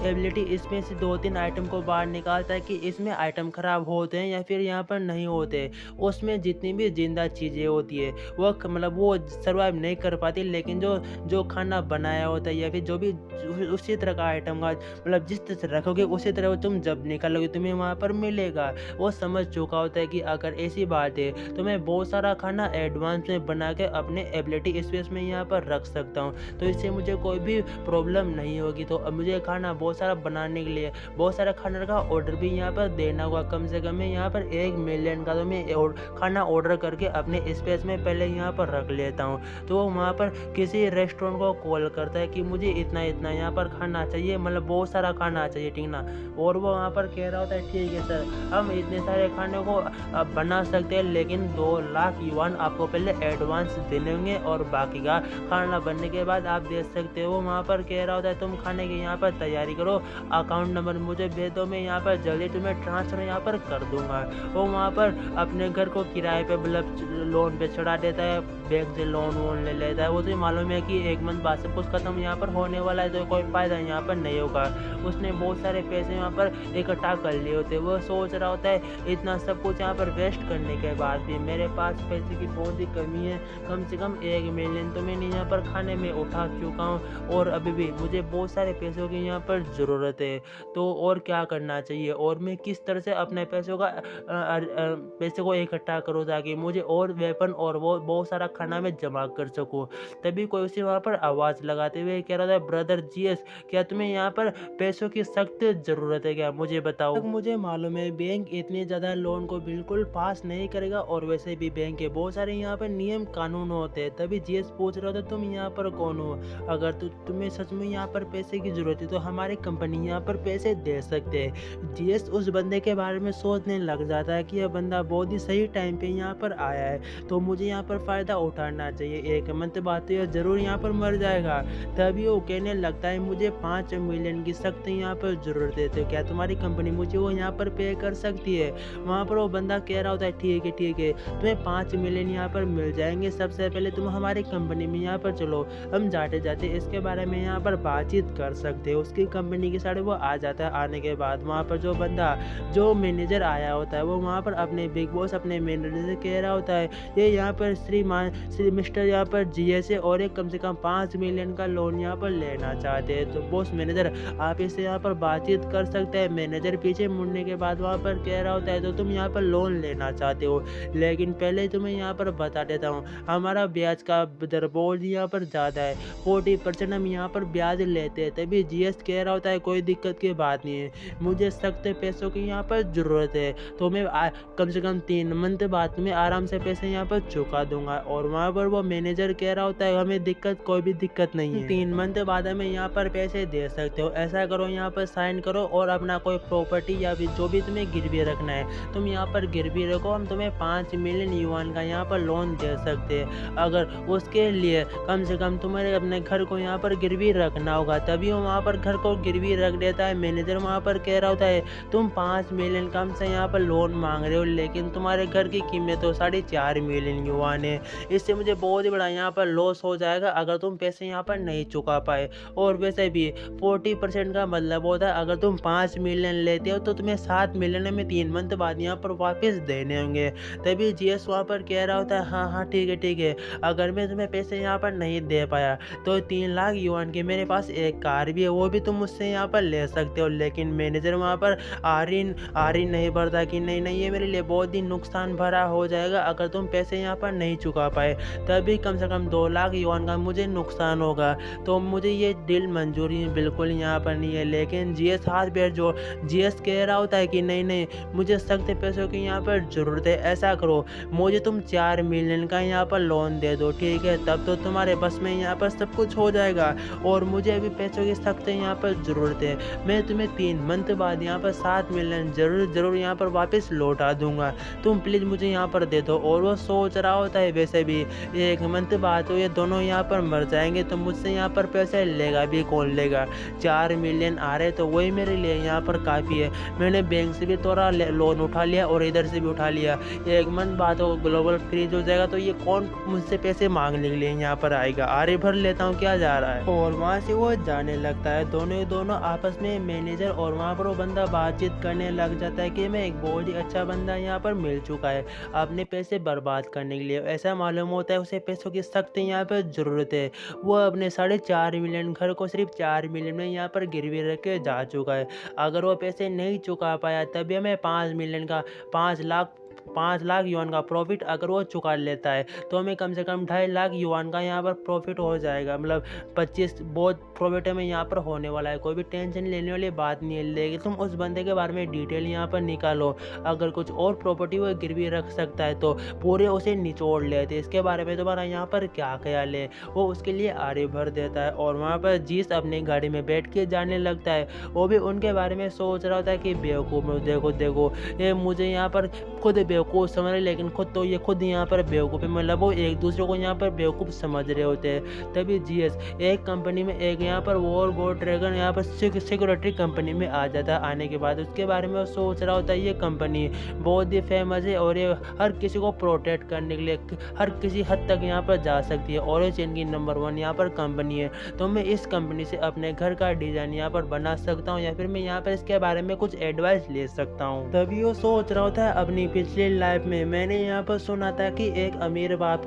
S1: एबिलिटी इसमें से 2-3 आइटम को बाहर निकालता है कि इसमें आइटम खराब होते हैं या फिर यहाँ पर नहीं होते। उसमें जितनी भी जिंदा चीज़ें होती है वो मतलब वो सर्वाइव नहीं कर पाती, लेकिन जो खाना बनाया होता है या फिर जो भी उसी तरह का आइटम का मतलब जिस तरह से रखोगे उसी तरह तुम जब निकालोगे तुम्हें वहाँ पर मिलेगा। वो समझ चुका होता है कि अगर ऐसी बात है तो मैं बहुत सारा खाना एडवांस में बना के अपने एबिलिटी स्पेस में यहाँ पर रख सकता हूँ, तो इससे मुझे कोई भी प्रॉब्लम नहीं होगी। तो अब मुझे खाना बहुत सारा बनाने के लिए बहुत सारा खाने का ऑर्डर भी यहाँ पर देना होगा, कम से कम मैं यहाँ पर 1 मिलियन का तो मैं खाना ऑर्डर करके अपने स्पेस में पहले यहाँ पर रख लेता हूँ। तो वो वहाँ पर किसी रेस्टोरेंट को कॉल करता है कि मुझे इतना इतना यहाँ पर खाना चाहिए, मतलब बहुत सारा खाना चाहिए, ठीक ना। और वो वहाँ पर कह रहा होता है ठीक है सर, हम इतने सारे खाने को बना सकते हैं, लेकिन 2 लाख युआन आपको पहले एडवांस देने होंगे और बाकी का खाना बनने के बाद आप दे सकते हो। वहाँ पर कह रहा होता है तुम खाने की यहाँ पर तैयारी करो, अकाउंट नंबर मुझे भेज दो, मैं यहाँ पर जल्दी तुम्हें ट्रांसफ़र यहाँ पर कर दूँगा। वो वहाँ पर अपने घर को किराए पे मतलब लोन पे चढ़ा देता है, बैंक से लोन वोन ले लेता है। उसे मालूम है कि 1 मंथ बाद सब कुछ खत्म यहाँ पर होने वाला है, तो कोई फ़ायदा यहाँ पर नहीं होगा। उसने बहुत सारे पैसे यहाँ पर इकट्ठा कर लिए होते, वो सोच रहा होता है इतना सब कुछ यहाँ पर वेस्ट करने के बाद भी मेरे पास पैसे की बहुत ही कमी है, कम से कम 1 मिलियन तो मैंने यहाँ पर खाने में उठा चुका हूँ और अभी भी मुझे बहुत सारे पैसों की यहाँ पर ज़रूरत है। तो और क्या करना चाहिए और मैं किस तरह से अपने पैसों का पैसे को इकट्ठा करूँ ताकि मुझे और वेपन और वो बहुत सारा खाना में जमा कर सकूँ। तभी कोई उसे वहाँ पर आवाज़ लगाते हुए कह रहा था, ब्रदर जीएस, क्या तुम्हें यहाँ पर पैसों की सख्त ज़रूरत है क्या, मुझे बताओ। मुझे मालूम है बैंक इतनी ज़्यादा लोन को बिल्कुल पास नहीं करेगा और वैसे भी बैंक के बहुत सारे यहाँ पर नियम कानून होते हैं। तभी जीएस पूछ रहा था तुम यहाँ पर कौन हो, अगर तुम्हें सच में यहाँ पर पैसे की ज़रूरत है तो हमारी कंपनी यहाँ पर पैसे दे सकते हैं। जीएस उस बंदे के बारे में सोचने लग जाता है कि यह बंदा बहुत ही सही टाइम पे यहाँ पर आया है, तो मुझे यहाँ पर फ़ायदा उठाना चाहिए। एक मंथ बाद तो यह ज़रूर यहाँ पर मर जाएगा। तभी वो कहने लगता है मुझे 5 मिलियन की सख्त यहाँ पर ज़रूरत है, तो क्या तुम्हारी कंपनी मुझे वो यहाँ पर पे कर सकती है? वहाँ पर वो बंदा कह रहा होता है ठीक है, तुम्हें 5 मिलियन यहाँ पर मिल जाएंगे। सबसे पहले तुम हमारी कंपनी में यहाँ पर चलो, हम जाते जाते इसके बारे में यहाँ पर बातचीत कर सकते हो। उसकी कंपनी के साथ वो आ जाता है। आने के बाद वहाँ पर जो मैनेजर आया होता है वो वहाँ पर अपने बिग बॉस अपने मैनेजर से कह रहा होता है ये यहाँ पर श्री मिस्टर यहाँ पर जीएस है और एक कम से कम 5 मिलियन का लोन यहाँ पर लेना चाहते हैं, तो बॉस मैनेजर आप इससे यहाँ पर बातचीत कर सकते हैं। मैनेजर पीछे मुड़ने के बाद वहाँ पर कह रहा होता है तो तुम यहाँ पर लोन लेना चाहते हो, लेकिन पहले तुम्हें यहाँ पर बता देता हूँ हमारा ब्याज का दर बहुत यहाँ पर ज़्यादा है, 40% हम यहाँ पर ब्याज लेते हैं। तभी जीएस कह रहा होता है कोई दिक्कत की बात नहीं है, मुझे सख्त पैसों की यहाँ पर ज़रूरत है, तो मैं कम से कम 3 मंथ बाद तुम्हें आराम से पैसे यहाँ पर चुका दूंगा। और वहाँ पर वो मैनेजर कह रहा होता है हमें कोई भी दिक्कत नहीं है, 3 मंथ बाद हमें यहाँ पर पैसे दे सकते हो। ऐसा करो यहाँ पर साइन करो और अपना कोई प्रॉपर्टी या फिर जो भी तुम्हें गिरवी रखना है तुम यहाँ पर गिरवी रखो, हम तुम्हें 5 मिलियन युआन का यहाँ पर लोन दे सकते हैं। अगर उसके लिए कम से कम तुम्हारे अपने घर को यहाँ पर गिरवी रखना होगा, तभी वो वहाँ पर घर को गिरवी रख देता है। मैनेजर वहाँ पर कह रहा होता है तुम 5 मिलियन कम से यहाँ पर लोन मांग रहे हो, लेकिन तुम्हारे घर की कीमत तो 4.5 मिलियन युआन है, इससे मुझे बहुत ही बड़ा यहाँ पर लॉस हो जाएगा अगर तुम पैसे यहाँ पर नहीं चुका पाए। और वैसे भी 40% का मतलब होता है अगर तुम 5 मिलियन लेते हो तो तुम्हें 7 मिलियन में 3 मंथ बाद यहाँ पर वापस देने होंगे। तभी जीएस वहाँ पर कह रहा होता है हाँ ठीक है, अगर मैं तुम्हें पैसे यहाँ पर नहीं दे पाया तो 3 लाख युआन की मेरे पास एक कार भी है, वो भी तुम मुझसे यहाँ पर ले सकते हो। लेकिन मैनेजर वहाँ पर आरिन नहीं भरता कि नहीं ये मेरे लिए बहुत ही नुकसान भरा हो जाएगा अगर तुम पैसे यहाँ पर नहीं चुका पाए, तभी कम से कम 2 लाख युआन का मुझे नुकसान होगा, तो मुझे ये डील मंजूरी बिल्कुल यहाँ पर नहीं है। लेकिन जीएस हाथ पैर जो जीएस कह रहा होता है कि नहीं मुझे सख्त पैसों की यहाँ पर ज़रूरत है, ऐसा करो मुझे तुम 4 मिलियन का यहाँ पर लोन दे दो, ठीक है, तब तो तुम्हारे बस में यहाँ पर सब कुछ हो जाएगा और मुझे अभी पैसों की सख्त यहाँ पर ज़रूरत है। मैं तुम्हें 3 मंथ बाद यहाँ पर 7 मिलियन ज़रूर यहाँ पर वापस लौटा दूंगा, तुम प्लीज़ मुझे यहाँ पर दे दो। और वो सोच रहा होता है वैसे भी 1 मंथ बाद तो ये दोनों यहाँ पर मर जाएंगे, तो मुझसे यहाँ पर पैसे लेगा भी कौन लेगा। 4 मिलियन आ रहे तो वही मेरे लिए यहाँ पर काफ़ी है, मैंने बैंक से भी थोड़ा लोन उठा लिया और इधर से भी उठा लिया। 1 मंथ बाद तो ग्लोबल फ्रीज हो जाएगा, तो ये कौन मुझसे पैसे मांगने के लिए यहाँ पर आएगा, आरे भर लेता हूँ क्या जा रहा है। और वहाँ से वो जाने लगता है। दोनों आपस में मैनेजर और वहाँ पर वो बंदा बातचीत करने लग जाता है कि मैं एक बहुत ही अच्छा बंदा यहाँ पर मिल चुका है अपने पैसे बर्बाद करने के लिए। ऐसा मालूम होता है उसे पैसों की सख्त यहाँ पर ज़रूरत है। वो अपने 4.5 मिलियन घर को सिर्फ 4 मिलियन में यहाँ पर गिरवी रख के जा चुका है। अगर वो पैसे नहीं चुका पाया तभी हमें 5 मिलियन का 5 लाख युआन का प्रॉफिट अगर वो चुका लेता है तो हमें कम से कम 2.5 लाख युआन का यहाँ पर प्रॉफिट हो जाएगा। मतलब 25 बहुत प्रॉफिट हमें यहाँ पर होने वाला है, कोई भी टेंशन लेने वाली बात नहीं है। लेकिन तुम उस बंदे के बारे में डिटेल यहाँ पर निकालो, अगर कुछ और प्रॉपर्टी वो गिरवी रख सकता है तो पूरे उसे निचोड़ लेते। इसके बारे में तुम्हारा यहाँ पर क्या ख्याल है? वो उसके लिए आरे भर देता है और वहाँ पर जीस अपनी गाड़ी में बैठ के जाने लगता है। वो भी उनके बारे में सोच रहा होता है कि बेवकूफ़ देखो ये मुझे यहाँ पर खुद बेवकूफ़ समझ रहे, लेकिन खुद यहाँ पर बेवकूफ़ है। मतलब वो एक दूसरे को यहाँ पर बेवकूफ़ समझ रहे होते हैं। तभी जीएस एक कंपनी में एक यहाँ पर वॉर गॉड ड्रैगन यहाँ पर सिक्योरिटी कंपनी में आ जाता है। आने के बाद उसके बारे में वो सोच रहा होता है ये कंपनी बहुत ही फेमस है और ये हर किसी को प्रोटेक्ट करने के लिए हर किसी हद तक यहाँ पर जा सकती है और ये चेन की नंबर 1 यहाँ पर कंपनी है। तो मैं इस कंपनी से अपने घर का डिज़ाइन यहाँ पर बना सकता हूँ या फिर मैं यहाँ पर इसके बारे में कुछ एडवाइस ले सकता हूँ। तभी वो सोच रहा होता है अपनी पिछली लाइफ में मैंने यहाँ पर सुना था कि एक अमीर बाप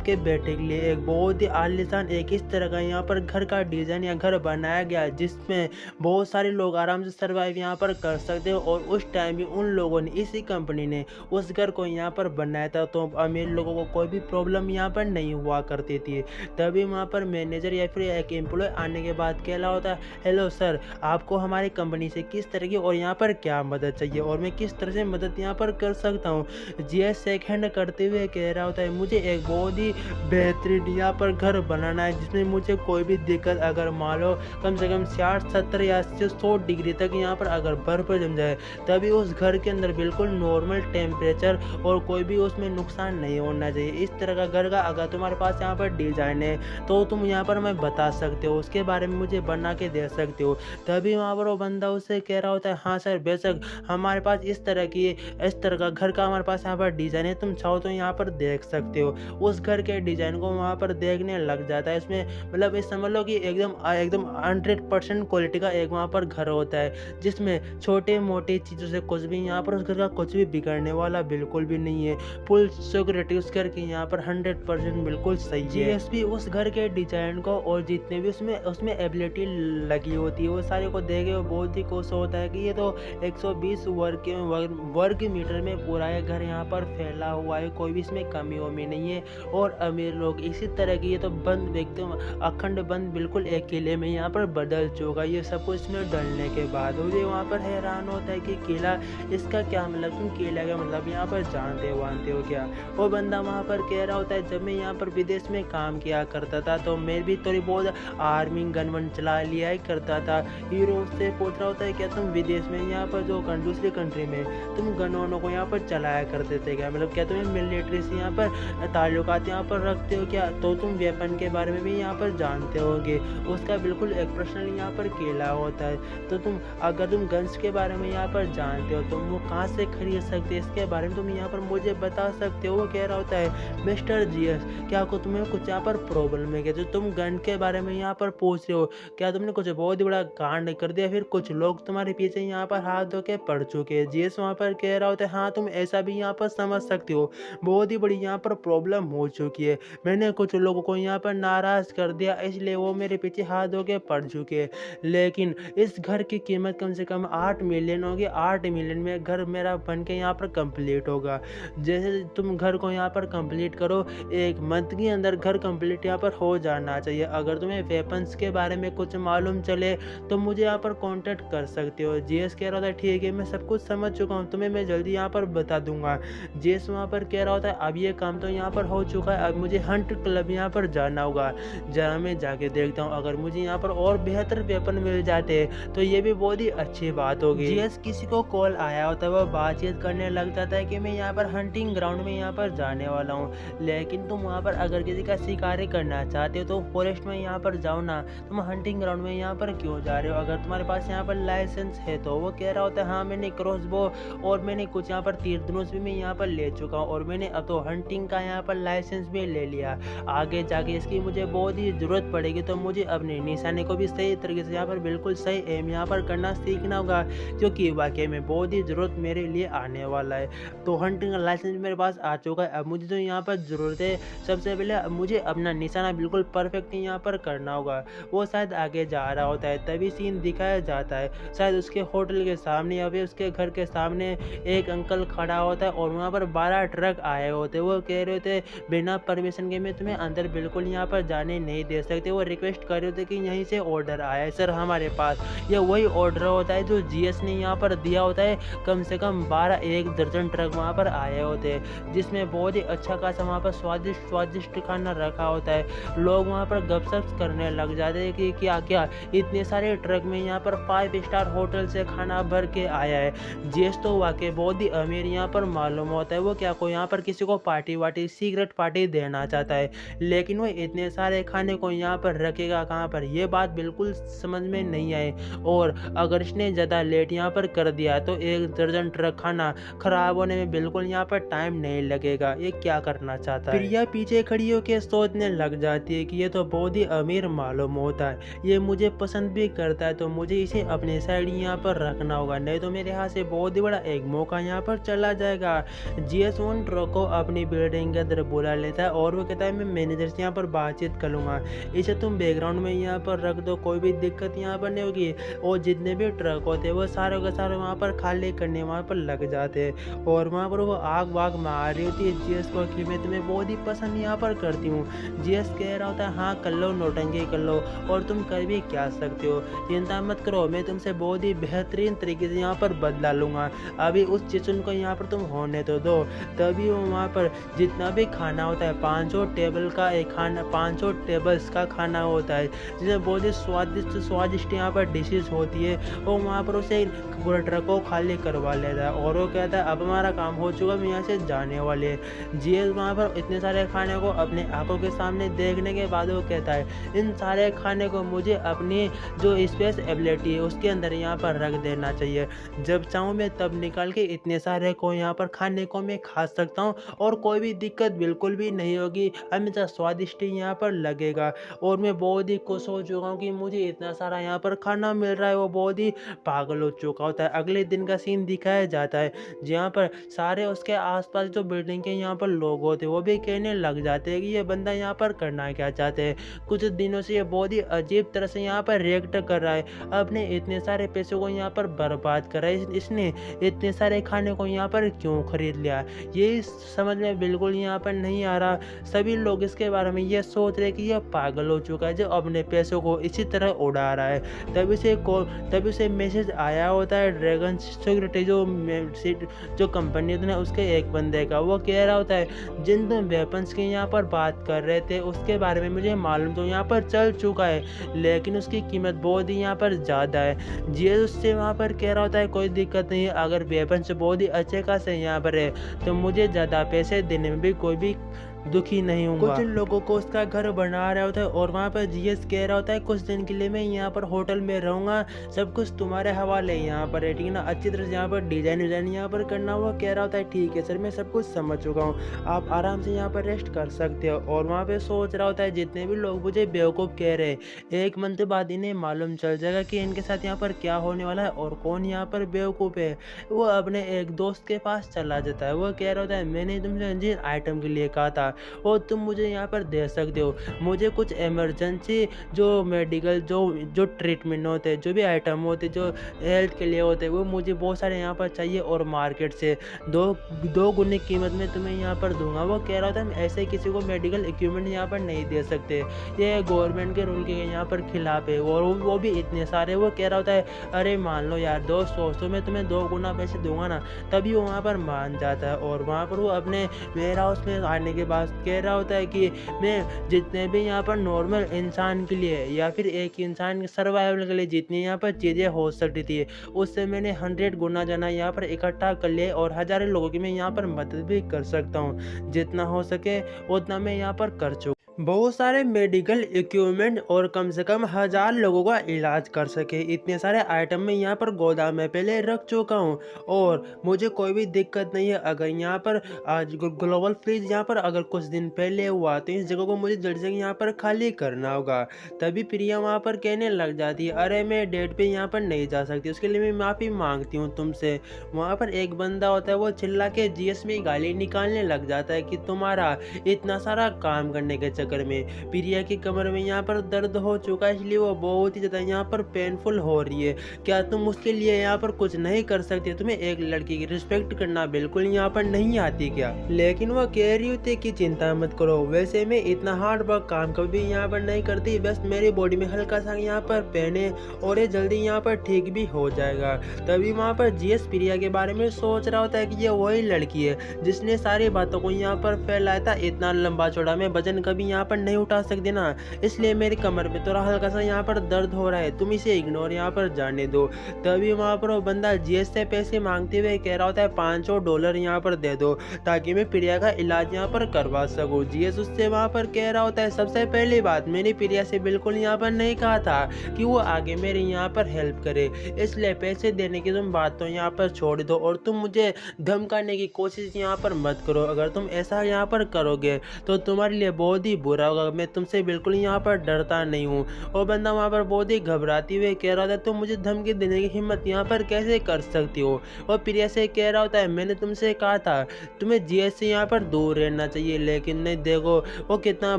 S1: के बेटे के लिए एक बहुत ही आलीशान एक इस तरह का यहाँ पर घर का डिज़ाइन या घर बनाया गया जिसमें बहुत सारे लोग आराम से सर्वाइव यहाँ पर कर सकते हो। और उस टाइम भी उन लोगों ने इसी कंपनी ने उस घर को यहाँ पर बनाया था, तो अमीर लोगों को कोई भी प्रॉब्लम यहाँ पर नहीं हुआ करती थी। तभी वहाँ पर मैनेजर या फिर एक एम्प्लॉय आने के बाद कहला होता है हेलो सर, आपको हमारी कंपनी से किस तरह की और यहाँ पर क्या मदद चाहिए और मैं किस तरह से मदद यहाँ पर कर सकता हूँ। जीएस सेकंड करते हुए कह रहा होता है मुझे एक बहुत ही बेहतरीन यहाँ पर घर बनाना है, जिसमें मुझे कोई भी दिक्कत अगर मान लो कम से कम 60-70 या 100 डिग्री तक यहाँ पर अगर बर्फ जम जाए, तभी उस घर के अंदर बिल्कुल नॉर्मल टेम्परेचर और कोई भी उसमें नुकसान नहीं होना चाहिए। इस तरह का घर का अगर तुम्हारे पास यहाँ पर डिज़ाइन है तो तुम यहाँ पर मैं बता सकते हो, उसके बारे में मुझे बना के दे सकते हो। तभी वहाँ पर वो बंदा उससे कह रहा होता है हाँ सर बेशक हमारे पास इस तरह का घर का हमारे पास यहाँ पर डिज़ाइन है, तुम चाहो तो यहाँ पर देख सकते हो। उस घर के डिज़ाइन को वहाँ पर देखने लग जाता है। इसमें मतलब इस समझ लो कि एकदम एकदम 100% क्वालिटी का एक वहाँ पर घर होता है, जिसमें छोटे मोटी चीज़ों से कुछ भी यहाँ पर उस घर का कुछ भी बिगड़ने वाला बिल्कुल भी नहीं है। फुल सिक्योरिटी उस घर की यहाँ पर 100% बिल्कुल सही है। जीएसपी उस घर के डिजाइन को और जितने भी उसमें एबिलिटी लगी होती है वो सारे को देखे वो बहुत ही खुश होता है कि ये तो 120 वर्ग मीटर में पूरा ये घर यहाँ पर फैला हुआ है, कोई भी इसमें कमी वमी नहीं है। और अमीर लोग इसी तरह की ये तो बंद एकदम अखंड बंद बिल्कुल एक किले में यहाँ पर बदल चुका, ये सब कुछ इसमें डलने के बाद मुझे वहाँ पर हैरान होता है कि किला इसका क्या मतलब, तुम किला का मतलब यहाँ पर जानते हो क्या। वो बंदा वहाँ पर कह रहा होता है जब मैं यहाँ पर विदेश में काम किया करता था तो मैं भी थोड़ी बहुत आर्मी गन वन चला लिया ही करता था। हीरो उससे पूछ रहा होता है क्या तुम विदेश में यहाँ पर जो दूसरी कंट्री में तुम गन वनों को यहाँ पर चलाया करते थे क्या, मतलब क्या तुम्हें मिलिट्री से यहाँ पर ताल्लुकात यहाँ पर रखते हो क्या, तो तुम वेपन के बारे में भी यहाँ पर जानते होगे। उसका बिल्कुल एक प्रश्न यहाँ पर केला होता है। तो अगर तुम गन्स के बारे में यहाँ पर जानते हो तो वो कहाँ से खरीद सकते हैं, इसके बारे में तुम यहाँ पर मुझे बता सकते हो। वो कह रहा होता है मिस्टर जीएस क्या को तुम्हें कुछ यहाँ पर प्रॉब्लम है क्या, जो तुम गन के बारे में यहाँ पर पूछ रहे हो, क्या तुमने कुछ बहुत ही बड़ा कांड कर दिया, फिर कुछ लोग तुम्हारे पीछे यहाँ पर हाथ धो के पड़ चुके हैं। जीएस वहाँ पर कह रहा होता है हाँ तुम ऐसा भी यहाँ पर समझ सकते हो, बहुत ही बड़ी यहाँ पर प्रॉब्लम हो चुकी है, मैंने कुछ लोगों को यहाँ पर नाराज कर दिया इसलिए वो मेरे पीछे हाथ धो के पड़ चुके हैं। लेकिन इस घर की कीमत कम से कम 8 मिलियन होगी, 8 मिलियन में घर मेरा बन के यहाँ पर कंप्लीट होगा। जैसे तुम घर को यहाँ पर कंप्लीट करो, 1 मंथ के अंदर घर कंप्लीट यहाँ पर हो जाना चाहिए। अगर तुम्हें वेपन्स के बारे में कुछ मालूम चले तो मुझे यहाँ पर कांटेक्ट कर सकते हो। जीएस कह रहा था ठीक है मैं सब कुछ समझ चुका हूँ, तुम्हें मैं जल्दी यहाँ पर बता दूंगा। जीएस वहाँ पर कह रहा होता है अब ये काम तो यहाँ पर हो चुका है, अब मुझे हंट क्लब यहाँ पर जाना होगा, जरा मैं जाके देखता हूँ, अगर मुझे यहाँ पर और बेहतर वेपन मिल जाते तो ये भी बहुत ही अच्छी बात होगी। जीएस किसी को कॉल आया होता है, वो बातचीत करने लग जाता है कि मैं यहाँ पर हंटिंग ग्राउंड में यहाँ पर जाने वाला हूँ, लेकिन तुम वहाँ पर अगर किसी का शिकार करना चाहते हो तो फॉरेस्ट में यहाँ पर जाओ ना, तुम हंटिंग ग्राउंड में यहाँ पर क्यों जा रहे हो, अगर तुम्हारे पास यहाँ पर लाइसेंस है तो। वो कह रहा होता है हाँ मैंने क्रॉसबो और मैंने कुछ यहाँ पर तीर धनुष भी मैं यहाँ पर ले चुका हूँ और मैंने अब तो हंटिंग का यहाँ पर लाइसेंस भी ले लिया, आगे जाके इसकी मुझे बहुत ही ज़रूरत पड़ेगी तो मुझे अपने निशाने को भी सही तरीके से यहाँ पर बिल्कुल सही एम यहाँ पर करना सीखना होगा, क्योंकि वाकई में बहुत ही ज़रूरत मेरे लिए आने वाला है। तो हंटिंग का लाइसेंस मेरे पास आ चुका है, अब मुझे तो यहाँ पर ज़रूरत है सबसे पहले मुझे अपना निशाना बिल्कुल परफेक्ट यहाँ पर करना होगा। वो शायद आगे जा रहा होता है, तभी सीन दिखाया जाता है शायद उसके होटल के सामने या फिर उसके घर के सामने एक अंकल खड़ा होता है और वहाँ पर 12 ट्रक आए होते। वो कह रहे थे बिना परमिशन के मैं तुम्हें अंदर बिल्कुल यहाँ पर जाने नहीं दे सकते। वो रिक्वेस्ट कर रहे थे कि यहीं से ऑर्डर आया है सर हमारे पास, ये वही ऑर्डर होता है जो जीएस ने यहाँ पर दिया होता है। कम से कम 1 दर्जन ट्रक वहाँ पर आए होते हैं, जिसमें बहुत ही अच्छा खासा वहाँ पर स्वादिष्ट खाना रखा होता है। लोग वहाँ पर गपशप करने लग जाते हैं कि क्या क्या इतने सारे ट्रक में यहाँ पर 5 स्टार होटल से खाना भर के आया है। जीएस तो वाकई बहुत ही अमीर यहाँ पर मालूम होता है, वो क्या कोई यहाँ पर किसी को पार्टी सीक्रेट पार्टी देना चाहता है, लेकिन वो इतने सारे खाने को यहाँ पर रखेगा कहाँ पर, ये बात बिल्कुल समझ में नहीं आई। और अगर इसने ज़्यादा लेट यहाँ पर कर दिया तो 1 दर्जन ट्रक खाना खराब होने में बिल्कुल यहाँ पर टाइम नहीं लगेगा, ये क्या करना चाहता है। प्रिया पीछे खड़ी होकर सोचने लग जाती है कि ये तो बहुत ही अमीर मालूम होता है, ये मुझे पसंद भी करता है तो मुझे इसे अपने साइड यहाँ पर रखना होगा, नहीं तो मेरे हाथ से बहुत ही बड़ा एक मौका यहाँ पर चला जाएगा। जीएस उन ट्रक को अपनी बिल्डिंग के अंदर बुला लेता है और वो कहता है मैं मैनेजर से यहाँ पर बातचीत कर लूँगा, इसे तुम बैकग्राउंड में यहाँ पर रख दो, कोई भी दिक्कत यहाँ पर नहीं होगी। और जितने भी ट्रक होते हैं वो सारे के सारे वहाँ पर खाली करने वहाँ पर लग जाते हैं और वहाँ पर वो आग वाग मार रही होती है जीएस को कि मैं तुम्हें बहुत ही पसंद यहाँ पर करती हूँ। जीएस कह रहा होता है हाँ कर लो, नौटंकी कर लो और तुम कर भी क्या सकते हो, चिंता मत करो, मैं तुमसे बहुत ही बेहतरीन तरीके से यहाँ पर बदला लूँगा। अभी उस सिचुएशन को यहाँ पर तुम होने तो दो। तभी वो वहाँ पर जितना भी खाना होता है 500 टेबल का एक खाना 500 टेबल्स का खाना होता है, जिसमें बहुत ही स्वादिष्ट स्वादिष्ट यहाँ पर डिशेज होती है। वो वहाँ पर उसे पूरा ट्रक को खाली करवा लेता है और वो कहता है अब हमारा काम हो चुका, हम यहाँ से जाने वाले हैं। जीएस वहाँ पर इतने सारे खाने को अपने आंखों के सामने देखने के बाद वो कहता है इन सारे खाने को मुझे अपनी जो स्पेस एबिलिटी है उसके अंदर यहाँ पर रख देना चाहिए। जब चाहूँ मैं तब निकाल के इतने सारे को यहाँ पर खाने को मैं खा सकता हूँ और कोई भी दिक्कत बिल्कुल भी नहीं होगी, हमेशा स्वादिष्ट यहाँ पर लगेगा। और मैं बहुत ही खुश हो चुका हूँ कि मुझे इतना सारा यहाँ पर खाना मिल रहा है। वो बहुत ही पागल हो चुका होता है। अगले दिन का सीन दिखाया जाता है जहाँ पर सारे उसके आसपास जो बिल्डिंग के यहाँ पर लोग होते हैं वो भी कहने लग जाते हैं कि ये बंदा यहाँ पर करना क्या चाहते हैं। कुछ दिनों से ये बहुत ही अजीब तरह से यहाँ पर रिएक्ट कर रहा है, अपने इतने सारे पैसों को यहाँ पर बर्बाद कर रहा है। इसने इतने सारे खाने को यहाँ पर क्यों खरीद लिया, ये समझ में बिल्कुल यहाँ पर नहीं आ रहा। सभी लोग इसके बारे में ये सोच रहे कि यह पागल हो चुका है जो अपने पैसों को इसी तरह उड़ा रहा है। तभी से मैसेज आया होता है ड्रैगन सिक्योरिटी जो कंपनी है उसके एक बंदे का। वो कह रहा होता है जिन तुम वेपन्स की यहाँ पर बात कर रहे थे उसके बारे में मुझे मालूम तो यहाँ पर चल चुका है, लेकिन उसकी कीमत बहुत ही यहाँ पर ज़्यादा है। जीएस उससे वहाँ पर कह रहा होता है कोई दिक्कत नहीं है, अगर वेपन्स बहुत ही अच्छे खासे यहाँ पर है तो मुझे ज़्यादा पैसे देने में भी कोई भी दुखी नहीं हूँ। कुछ लोगों को उसका घर बना रहा होता है और वहाँ पर जीएस कह रहा होता है कुछ दिन के लिए मैं यहाँ पर होटल में रहूँगा, सब कुछ तुम्हारे हवाले यहाँ पर है, ठीक है ना। अच्छी तरह से यहाँ पर डिज़ाइन यहाँ पर करना हुआ। कह रहा होता है ठीक है सर, मैं सब कुछ समझ चुका हूँ, आप आराम से यहाँ पर रेस्ट कर सकते हो। और वहाँ पर सोच रहा होता है जितने भी लोग मुझे बेवकूफ़ कह रहे हैं 1 मंथ बाद इन्हें मालूम चल जाएगा कि इनके साथ यहाँ पर क्या होने वाला है और कौन यहाँ पर बेवकूफ़ है। वो अपने एक दोस्त के पास चला जाता है। वो कह रहा होता है मैंने तुमसे जिन आइटम के लिए कहा था और तुम मुझे यहाँ पर दे सकते हो, मुझे कुछ इमरजेंसी जो मेडिकल जो ट्रीटमेंट होते हैं, जो भी आइटम होते हैं जो हेल्थ के लिए होते हैं, वो मुझे बहुत सारे यहाँ पर चाहिए और मार्केट से दो गुनी कीमत में तुम्हें यहाँ पर दूंगा। वो कह रहा था हम ऐसे किसी को मेडिकल इक्विपमेंट यहाँ पर नहीं दे सकते, ये गवर्नमेंट के रूल के यहाँ पर खिलाफ है और वो भी इतने सारे। वो कह रहा होता है अरे मान लो यार दोस्त तो मैं तुम्हें 2 गुना पैसे दूंगा ना, तभी वो वहाँ पर मान जाता है। और वहाँ पर वो अपने वेयर हाउस में आने के बाद कह रहा होता है कि मैं जितने भी यहाँ पर नॉर्मल इंसान के लिए या फिर एक इंसान के सर्वाइवल के लिए जितनी यहाँ पर चीज़ें हो सकती थी उससे मैंने 100 गुना जाना यहाँ पर इकट्ठा कर लिया और हज़ारों लोगों की मैं यहाँ पर मदद भी कर सकता हूँ। जितना हो सके उतना मैं यहाँ पर कर चुका। बहुत सारे मेडिकल इक्विपमेंट और कम से कम 1000 लोगों का इलाज कर सके, इतने सारे आइटम मैं यहाँ पर गोदाम में पहले रख चुका हूँ और मुझे कोई भी दिक्कत नहीं है। अगर यहाँ पर आज ग्लोबल फ्रीज यहाँ पर अगर कुछ दिन पहले हुआ तो इस जगह को मुझे जल्द से यहाँ पर खाली करना होगा। तभी प्रिया वहाँ पर कहने लग जाती है अरे मैं डेट पे यहाँ पर नहीं जा सकती, उसके लिए मैं माफ़ी मांगती हूँ तुमसे। वहाँ पर एक बंदा होता है वो चिल्ला के जीएस में गाली निकालने लग जाता है कि तुम्हारा इतना सारा काम करने के चक्कर में प्रिया की कमर में यहाँ पर दर्द हो चुका है, इसलिए वो बहुत ही ज़्यादा यहाँ पर पेनफुल हो रही है। क्या तुम उसके लिए यहाँ पर कुछ नहीं कर सकते? तुम्हें एक लड़की की रिस्पेक्ट करना बिल्कुल यहाँ पर नहीं आती क्या? लेकिन वो कह रही होती कि चिंता मत करो, वैसे मैं इतना हार्ड वर्क काम कभी यहाँ पर नहीं करती, बस मेरी बॉडी में हल्का सा यहाँ पर पेन है और ये जल्दी यहाँ पर ठीक भी हो जाएगा। तभी वहाँ पर जीएस प्रिया के बारे में सोच रहा होता है कि ये वही लड़की है जिसने सारी बातों को यहाँ पर फैलाया था। इतना लंबा चौड़ा मैं वजन कभी यहाँ पर नहीं उठा सकती ना, इसलिए मेरी कमर में थोड़ा हल्का सा यहाँ पर दर्द हो रहा है, तुम इसे इग्नोर यहाँ पर जाने दो। तभी वहाँ पर वो बंदा जीएस से पैसे मांगते हुए कह रहा होता है $500 यहाँ पर दे दो ताकि मैं प्रिया का इलाज यहाँ पर करवा सकूँ। जीएस उससे वहाँ पर कह रहा होता है सबसे पहली बात मैंने प्रिया से बिल्कुल यहाँ पर नहीं कहा था कि वो आगे मेरी यहाँ पर हेल्प करे, इसलिए पैसे देने की तुम बात तो यहाँ पर छोड़ दो और तुम मुझे धमकाने की कोशिश यहाँ पर मत करो। अगर तुम ऐसा यहाँ पर करोगे तो तुम्हारे लिए बहुत ही बुरा होगा, मैं तुमसे बिल्कुल यहाँ पर डरता नहीं हूँ। और बंदा वहाँ पर बहुत ही घबराते हुए कह रहा था तुम मुझे धमकी देने की हिम्मत यहाँ पर कैसे कर सकती हो? और प्रिया से कह रहा होता है मैंने तुमसे कहा था तुम्हें जीएस से यहाँ पर दूर रहना चाहिए, लेकिन नहीं, देखो वो कितना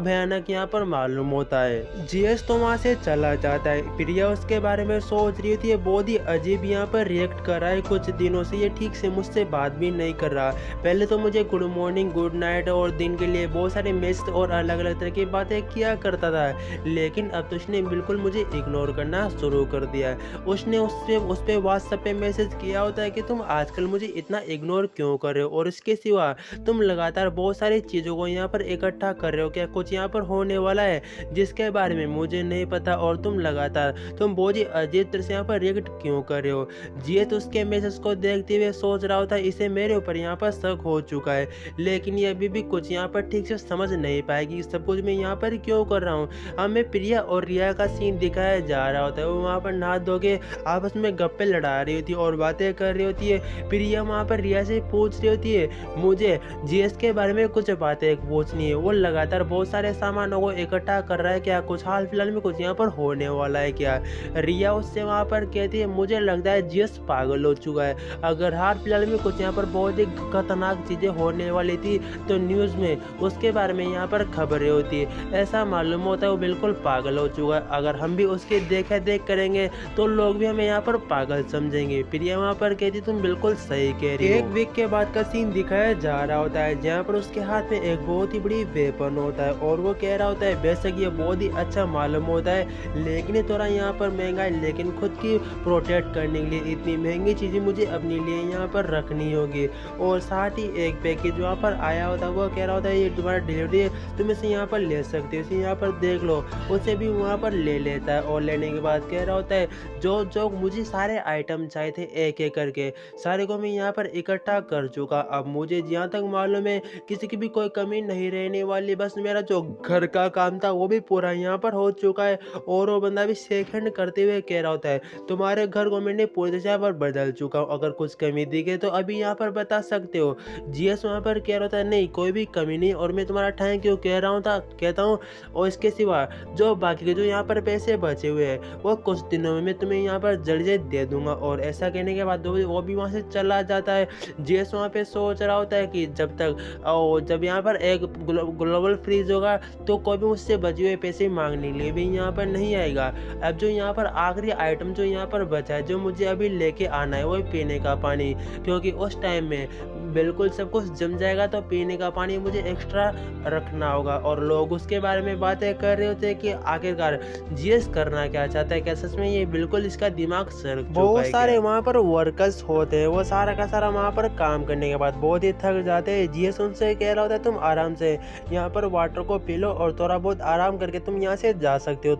S1: भयानक यहाँ पर मालूम होता है। जीएस तो वहाँ से चला जाता है। प्रिया उसके बारे में सोच रही थी, ये बहुत ही अजीब यहाँ पर रिएक्ट कर रहा है, कुछ दिनों से ये ठीक से मुझसे बात भी नहीं कर रहा। पहले तो मुझे गुड मॉर्निंग गुड नाइट और दिन के लिए बहुत सारे मैसेज और अलग अलग तरह की बातें किया करता था, लेकिन अब तो उसने बिल्कुल मुझे इग्नोर करना शुरू कर दिया है। उसने उस पे व्हाट्सएप पे मैसेज किया होता है कि तुम आजकल मुझे इतना इग्नोर क्यों कर रहे हो, और इसके सिवा तुम लगातार बहुत सारी चीज़ों को यहाँ पर इकट्ठा कर रहे हो, क्या कुछ यहाँ पर होने वाला है जिसके बारे में मुझे नहीं पता, और तुम बहुत ही अजीब तरह से यहाँ पर रिएक्ट क्यों कर रहे हो। जिये तो उसके मैसेज को देखते हुए सोच रहा होता है इसे मेरे ऊपर यहाँ पर शक हो चुका है, लेकिन ये अभी भी कुछ यहाँ पर ठीक से समझ नहीं पाएगी सब कुछ मैं यहाँ पर क्यों कर रहा हूँ। हमें प्रिया और रिया का सीन दिखाया जा रहा होता है, वो वहाँ पर नहा धो के आपस में गप्पे लड़ा रही होती है और बातें कर रही होती है। प्रिया वहाँ पर रिया से पूछ रही होती है मुझे जीएस के बारे में कुछ बातें पूछनी है, वो लगातार बहुत सारे सामानों को इकट्ठा कर रहा है, क्या कुछ हाल फिलहाल में कुछ यहाँ पर होने वाला है क्या। रिया उससे वहाँ पर कहती है मुझे लगता है जीएस पागल हो चुका है, अगर हाल फिलहाल में कुछ यहाँ पर बहुत ही खतरनाक चीज़ें होने वाली थी तो न्यूज़ में उसके बारे में यहाँ पर खबरें होती है, ऐसा मालूम होता है वो बिल्कुल पागल हो चुका है, अगर हम भी उसके देखा देख करेंगे तो लोग भी हमें यहाँ पर पागल समझेंगे। प्रिया वहाँ पर कहती तुम बिल्कुल सही कह रही हो। एक वीक के बाद का सीन दिखाया जा रहा होता है जहाँ पर उसके हाथ में एक बहुत ही बड़ी वेपन होता है और वो कह रहा होता है बेशक ये बहुत ही अच्छा मालूम होता है लेकिन ये थोड़ा यहाँ पर महंगा है, लेकिन खुद की प्रोटेक्ट करने के लिए इतनी महंगी चीज़ें मुझे अपने लिए यहाँ पर रखनी होगी। और साथ ही एक पैकेज वहाँ पर आया होता है, वो कह रहा होता है ये तुम्हारा डिलीवरी है, तुम इसे यहाँ पर ले सकते हो, इसे यहाँ पर देख लो। उसे भी वहाँ पर ले लेता है और लेने के बाद कह रहा होता है जो जो मुझे सारे आइटम चाहिए थे एक एक करके सारे को मैं यहाँ पर इकट्ठा कर चुका, अब मुझे जहाँ तक मालूम है किसी की भी कोई कमी नहीं रहने वाली, बस मेरा जो घर का काम था वो भी पूरा यहाँ पर हो चुका है। और वो बंदा भी सेकंड करते हुए कह रहा होता है तुम्हारे घर को मैंने पूरी तरह से यहाँ पर बदल चुका हूँ, अगर कुछ कमी दिखे तो अभी यहाँ पर बता सकते हो। जीएस वहाँ पर कह रहा होता है नहीं कोई भी कमी नहीं, और मैं तुम्हारा थैंक यू कहता हूँ और इसके सिवा जो बाकी के जो यहाँ पर पैसे बचे हुए हैं वो कुछ दिनों में मैं तुम्हें यहाँ पर जल्दी दे दूंगा। और ऐसा कहने के बाद वो भी वहाँ से चला जाता है। जीएस वहाँ पे सोच रहा होता है कि जब यहाँ पर एक ग्लोबल फ्रीज होगा तो कोई भी मुझसे बचे हुए पैसे मांगने के लिए भी यहाँ पर नहीं आएगा। अब जो यहाँ पर आखिरी आइटम जो यहाँ पर बचा है जो मुझे अभी लेके आना है वो है पीने का पानी, क्योंकि उस टाइम में बिल्कुल सब कुछ जम जाएगा तो पीने का पानी मुझे एक्स्ट्रा रखना होगा। और लोग उसके बारे में बातें कर रहे होते हैं कि आखिरकार जीएस करना क्या चाहता है, क्या सच में ये बिल्कुल इसका दिमाग सर बहुत सारे वहाँ पर वर्कर्स होते हैं, वो सारा का सारा वहाँ पर काम करने के बाद बहुत ही थक जाते हैं। जीएस उनसे कह रहा होता है तुम आराम से यहाँ पर वाटर को पी लो और थोड़ा बहुत आराम करके तुम यहाँ से जा सकते हो,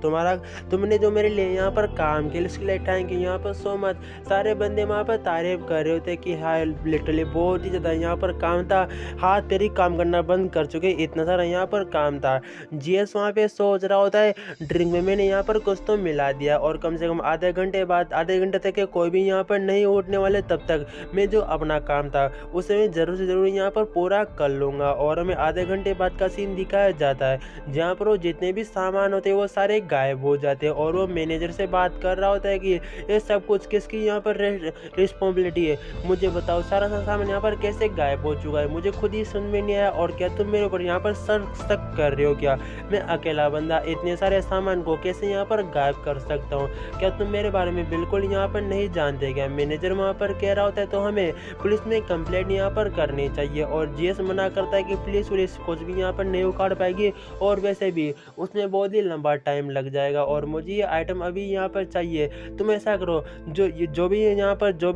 S1: तुमने जो मेरे लिए यहाँ पर काम किया इसके लिए थैंक यू, यहाँ पर सो मच। सारे बंदे वहाँ पर तारीफ कर रहे होते कि हाँ लिटरली बहुत ही ज़्यादा यहाँ पर काम था, हाथ तेरी काम करना बंद कर चुके, इतना सारा यहाँ पर काम था। जीएस वहाँ पे सोच रहा होता है ड्रिंक में मैंने यहाँ पर कुछ तो मिला दिया और कम से कम आधे घंटे तक कोई भी यहाँ पर नहीं उठने वाले, तब तक मैं जो अपना काम था उसे मैं ज़रूर से ज़रूर यहाँ पर पूरा कर लूँगा। और हमें आधे घंटे बाद का सीन दिखाया जाता है जहाँ पर वो जितने भी सामान होते हैं वो सारे गायब हो जाते हैं और वो मैनेजर से बात कर रहा होता है कि ये सब कुछ किसकी यहाँ पर रिस्पॉन्सिबिलिटी है, मुझे बताओ सारा सामान यहाँ पर कैसे गायब हो चुका है, मुझे खुद ही समझ में नहीं आया और क्या तुम मेरे ऊपर यहाँ पर शक कर रहे हो क्या, मैं अकेला बंदा इतने सारे सामान को कैसे यहाँ पर गायब कर सकता हूँ, क्या तुम मेरे बारे में बिल्कुल यहाँ पर नहीं जानते क्या। मैनेजर वहाँ पर कह रहा होता है तो हमें पुलिस में कंप्लेंट यहाँ पर करनी चाहिए और जीएस मना करता है कि पुलिस कुछ भी यहाँ पर नहीं उखाड़ पाएगी और वैसे भी उसमें बहुत ही लंबा टाइम लग जाएगा और मुझे ये आइटम अभी यहाँ पर चाहिए। तुम ऐसा करो जो भी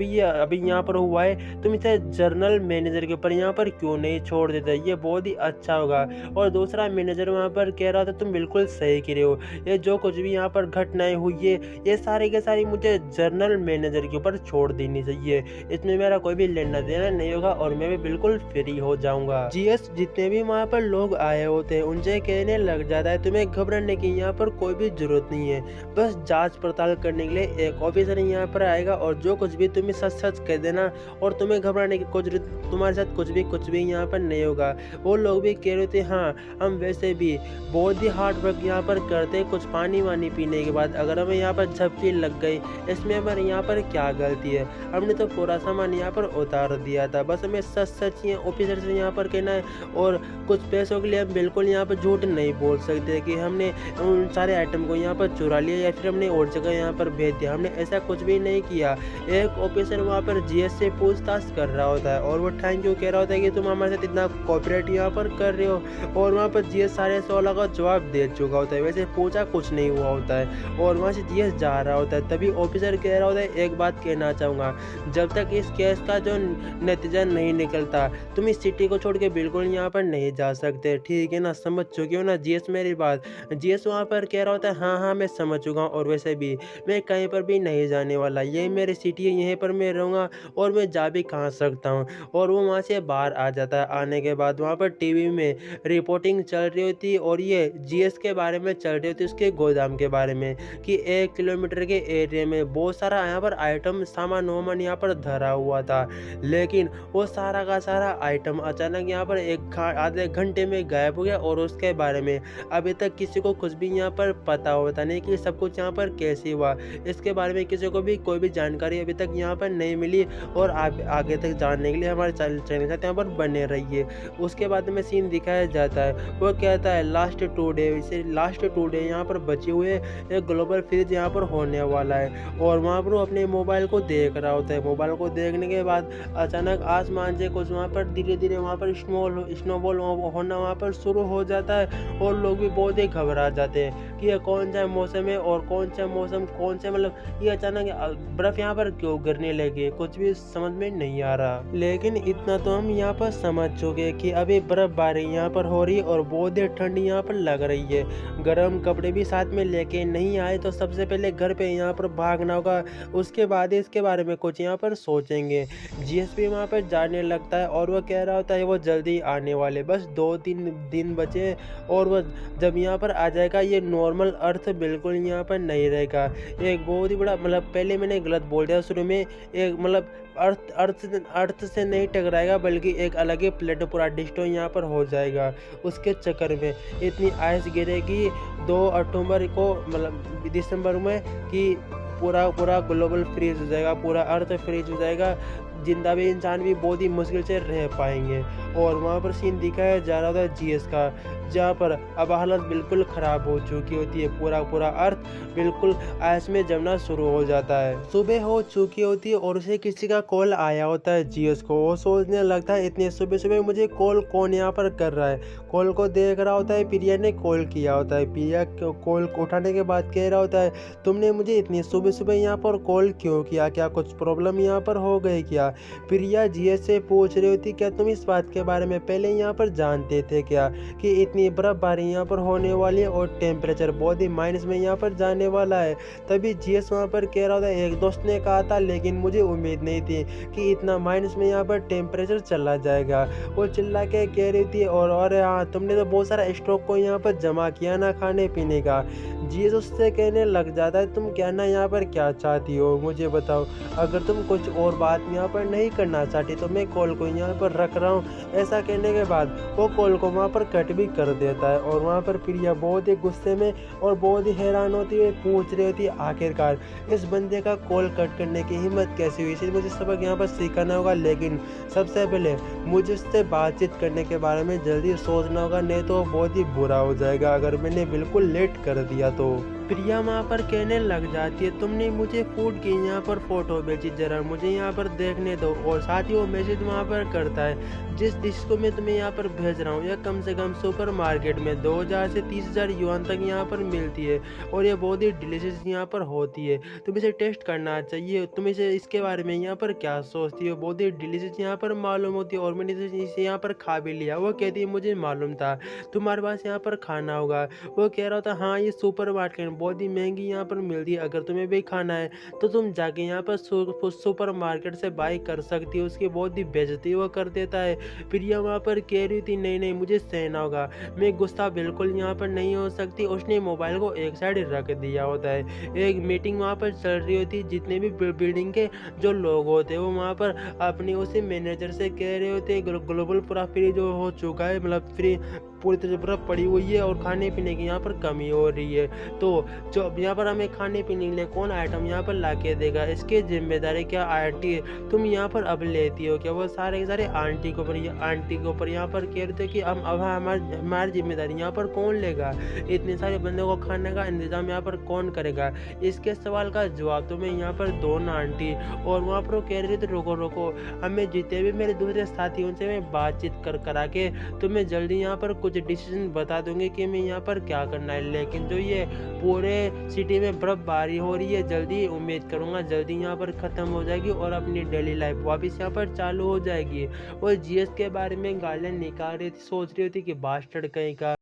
S1: ये अभी यहाँ पर हुआ है तुम इसे जर्नल मैनेजर के ऊपर यहाँ पर क्यों नहीं छोड़ देते, ये बहुत ही अच्छा होगा। और दूसरा मैनेजर वहाँ पर कह रहा था तुम बिल्कुल सही कह रहे हो, ये जो कुछ भी यहाँ पर घटनाएं हुई है ये सारी के सारी मुझे जर्नल मैनेजर के ऊपर छोड़ देनी चाहिए, इसमें मेरा कोई भी लेना देना नहीं होगा और मैं भी बिल्कुल फ्री हो जाऊंगा। जीएस जितने भी वहाँ पर लोग आए होते हैं उनसे कहने लग जाता है तुम्हें घबराने की यहाँ पर कोई भी जरूरत नहीं है, बस जांच पड़ताल करने के लिए एक ऑफिसर यहाँ पर आएगा और जो कुछ भी तुम्हें सच कह देना और तुम्हें घबराने की कुछ तुम्हारे साथ कुछ भी यहाँ पर नहीं होगा। वो लोग भी कह रहे थे हाँ हम वैसे भी बहुत ही हार्ड वर्क यहाँ पर करते, कुछ पानी वानी पीने के बाद अगर हमें यहाँ पर झपकी लग गई इसमें हमारे यहाँ पर क्या गलती है, हमने तो पूरा सामान यहाँ पर उतार दिया था, बस हमें सच ही ऑफिसर से यहाँ पर कहना है और कुछ पैसों के लिए हम बिल्कुल यहाँ पर झूठ नहीं बोल सकते कि हमने उन सारे आइटम को यहाँ पर चुरा लिया या फिर हमने और जगह यहाँ पर भेज दिया, हमने ऐसा कुछ भी नहीं किया। एक ऑफिसर वहाँ पर जीएस से पूछताछ कर रहा होता है और वो थैंक यू कह रहा होता है कि तुम हमारे साथ इतना कोऑपरेट यहाँ पर कर रहे हो। और वहाँ पर जीएस सारे सवालों का जवाब दे चुका होता है, वैसे पूछा कुछ नहीं हुआ होता है और वहाँ से जीएस जा रहा होता है। तभी ऑफिसर कह रहा होता है एक बात कहना चाहूँगा, जब तक इस केस का जो नतीजा नहीं निकलता तुम इस सिटी को छोड़ के बिल्कुल यहाँ पर नहीं जा सकते, ठीक है ना, समझ चुके हो ना जीएस मेरी बात। जीएस वहाँ पर कह रहा होता है हाँ हाँ मैं समझ चुका हूँ, और वैसे भी मैं कहीं पर भी नहीं जाने वाला, ये मेरी सिटी है, यहीं पर मैं रहूँगा और मैं जा भी कहाँ सकता हूँ। और वो वहाँ से बाहर आ जाता है। आने के बाद वहाँ पर टीवी में रिपोर्टिंग चल रही होती और ये जीएस के बारे में चल रही होती, उसके गोदाम के बारे में कि 1 किलोमीटर के एरिया में बहुत सारा यहाँ पर आइटम सामान वामान यहाँ पर धरा हुआ था, लेकिन वो सारा का सारा आइटम अचानक यहाँ पर आधे घंटे में गायब हो गया और उसके बारे में अभी तक किसी को कुछ भी यहाँ पर पता होता नहीं कि सब कुछ यहाँ पर कैसे हुआ। इसके बारे में किसी को भी कोई भी जानकारी अभी तक यहाँ पर नहीं मिली। और आगे तक जानने के लिए हमारे चैनल के साथ यहाँ पर बने रहिए। उसके बाद में सीन दिखाया जाता है, वो कहता है लास्ट 2 डे, इसे लास्ट 2 डे यहाँ पर बचे हुए एक ग्लोबल फ्रीज यहाँ पर होने वाला है। और वहाँ पर वो अपने मोबाइल को देख रहा होता है। मोबाइल को देखने के बाद अचानक आसमान से कुछ वहाँ पर धीरे धीरे वहाँ पर स्नोबॉल होना वहाँ पर शुरू हो जाता है और लोग भी बहुत ही घबरा जाते हैं कि ये कौन सा मौसम है और कौन सा मौसम कौन से मतलब ये अचानक बर्फ यहाँ पर क्यों गिरने लगी, कुछ भी समझ में नहीं आ रहा। लेकिन इतना तो हम यहाँ पर समझ चुके कि अभी बर्फबारी यहाँ पर हो रही और बहुत ही ठंडी यहाँ पर लग रही है। गर्म कपड़े भी साथ में लेके नहीं आए तो सबसे पहले घर पे यहाँ पर भागना होगा, उसके बाद इसके बारे में कुछ यहाँ पर सोचेंगे। जीएसपी वहाँ पर जाने लगता है और वह कह रहा होता है वो जल्दी आने वाले, बस 2-3 दिन बचे और वह जब यहाँ पर आ जाएगा ये नॉर्मल अर्थ बिल्कुल यहाँ पर नहीं रहेगा। एक बहुत ही बड़ा मतलब पहले मैंने गलत बोल दिया शुरू में, एक मतलब अर्थ से नहीं टकराएगा बल्कि एक अलग ही प्लेट पूरा डिस्ट्रॉय यहाँ पर हो जाएगा। उसके चक्कर में इतनी आइस गिरेगी 2 अक्टूबर को मतलब दिसंबर में कि पूरा ग्लोबल फ्रीज हो जाएगा, पूरा अर्थ फ्रीज हो जाएगा, जिंदा भी इंसान भी बहुत ही मुश्किल से रह पाएंगे। और वहाँ पर सीन दिखाया जा रहा था जीएस का, जहाँ पर अब हालत बिल्कुल ख़राब हो चुकी होती है, पूरा अर्थ बिल्कुल आइस में जमना शुरू हो जाता है। सुबह हो चुकी होती है और उसे किसी का कॉल आया होता है जीएस को। वो सोचने लगता है इतने सुबह सुबह मुझे कॉल कौन यहाँ पर कर रहा है। कॉल को देख रहा होता है, प्रिया ने कॉल किया होता है। प्रिया कॉल उठाने के बाद कह रहा होता है तुमने मुझे इतनी सुबह सुबह यहाँ पर कॉल क्यों किया, क्या कुछ प्रॉब्लम यहाँ पर हो गई क्या। प्रिया जीएस से पूछ रही होती क्या तुम इस बात के बारे में पहले यहाँ पर जानते थे क्या कि इतनी बर्फबारी यहाँ पर होने वाली है और टेम्परेचर बहुत ही माइनस में यहाँ पर जाने वाला है। तभी जीएस वहाँ पर कह रहा था एक दोस्त ने कहा था लेकिन मुझे उम्मीद नहीं थी कि इतना माइनस में यहाँ पर टेम्परेचर चला जाएगा। वो चिल्ला के कह रही थी और हाँ तुमने तो बहुत सारा स्टॉक को यहाँ पर जमा किया ना खाने पीने का। जीएस उससे कहने लग जाता है तुम कहना यहाँ पर क्या चाहती हो मुझे बताओ, अगर तुम कुछ और बात यहाँ पर नहीं करना चाहती तो मैं कॉल को यहाँ पर रख रहा हूँ। ऐसा कहने के बाद वो कॉल को वहाँ पर कट भी कर देता है। और वहाँ पर प्रिया बहुत ही गुस्से में और बहुत ही हैरान होती है, पूछ रही होती है आखिरकार इस बंदे का कॉल कट करने की हिम्मत कैसी हुई। इसलिए मुझे सबक यहाँ पर सीखना होगा, लेकिन सबसे पहले मुझे उससे बातचीत करने के बारे में जल्दी सोचना होगा, नहीं तो बहुत ही बुरा हो जाएगा अगर मैंने बिल्कुल लेट कर दिया तो। प्रिया वहाँ पर कहने लग जाती है तुमने मुझे फूड की यहाँ पर फोटो भेजी, जरा मुझे यहाँ पर देखने दो। और साथ ही वो मैसेज वहाँ पर करता है जिस डिश को मैं तुम्हें यहाँ पर भेज रहा हूँ यह कम से कम सुपर मार्केट में 2000 से 30,000 युआन तक यहाँ पर मिलती है और ये बहुत ही डिलीशियस यहाँ पर होती है, तुम इसे टेस्ट करना चाहिए। तुम इसे इसके बारे में यहाँ पर क्या सोचती हो, बहुत ही डिलीशियस यहाँ पर मालूम होती है और मैंने इसे यहाँ पर खा भी लिया। वो कहती है मुझे मालूम था तुम्हारे पास यहाँ पर खाना होगा। वो कह रहा था हाँ ये सुपर मार्केट बहुत ही महंगी यहाँ पर मिलती है, अगर तुम्हें भी खाना है तो तुम जाके यहाँ पर सुपर मार्केट से बाई कर सकती हो। उसकी बहुत ही बेइज्जती वो कर देता है। प्रिया वहाँ पर कह रही थी नहीं मुझे सहना होगा, मैं गुस्सा बिल्कुल यहाँ पर नहीं हो सकती। उसने मोबाइल को एक साइड रख दिया होता है। एक मीटिंग वहाँ पर चल रही होती है, जितने भी बिल्डिंग के जो लोग होते हैं वो वहाँ पर अपने उसी मैनेजर से कह रहे होते ग्लोबल पूरा फ्री जो हो चुका है, मतलब फ्री पूरी तरह बर्फ पड़ी हुई है और खाने पीने की यहाँ पर कमी हो रही है। तो जो यहाँ पर हमें खाने पीने के लिए कौन आइटम यहाँ पर ला के देगा, इसकी जिम्मेदारी क्या आंटी तुम यहाँ पर अब लेती हो क्या? वो सारे के सारे आंटी के ऊपर यहाँ पर कह रहे थे कि हम अब हमारी हमारी जिम्मेदारी यहाँ पर कौन लेगा, इतने सारे बंदों को खाने का इंतजाम यहाँ पर कौन करेगा। इसके सवाल का जवाब तुम्हें यहाँ पर दो ना आंटी। और वहाँ पर वो कह रही थी रुको रुको, हमें जितने भी मेरे दूसरे साथी उनसे मैं बातचीत करा के तुम्हें जल्दी यहाँ पर कुछ डिसीजन बता दूंगी कि मैं यहाँ पर क्या करना है। लेकिन जो ये पूरे सिटी में बर्फबारी हो रही है, जल्दी उम्मीद करूँगा जल्दी यहाँ पर ख़त्म हो जाएगी और अपनी डेली लाइफ वापस यहाँ पर चालू हो जाएगी। और जीएस के बारे में गालियाँ निकाल रही थी, सोच रही थी कि बास्टर्ड कहीं का।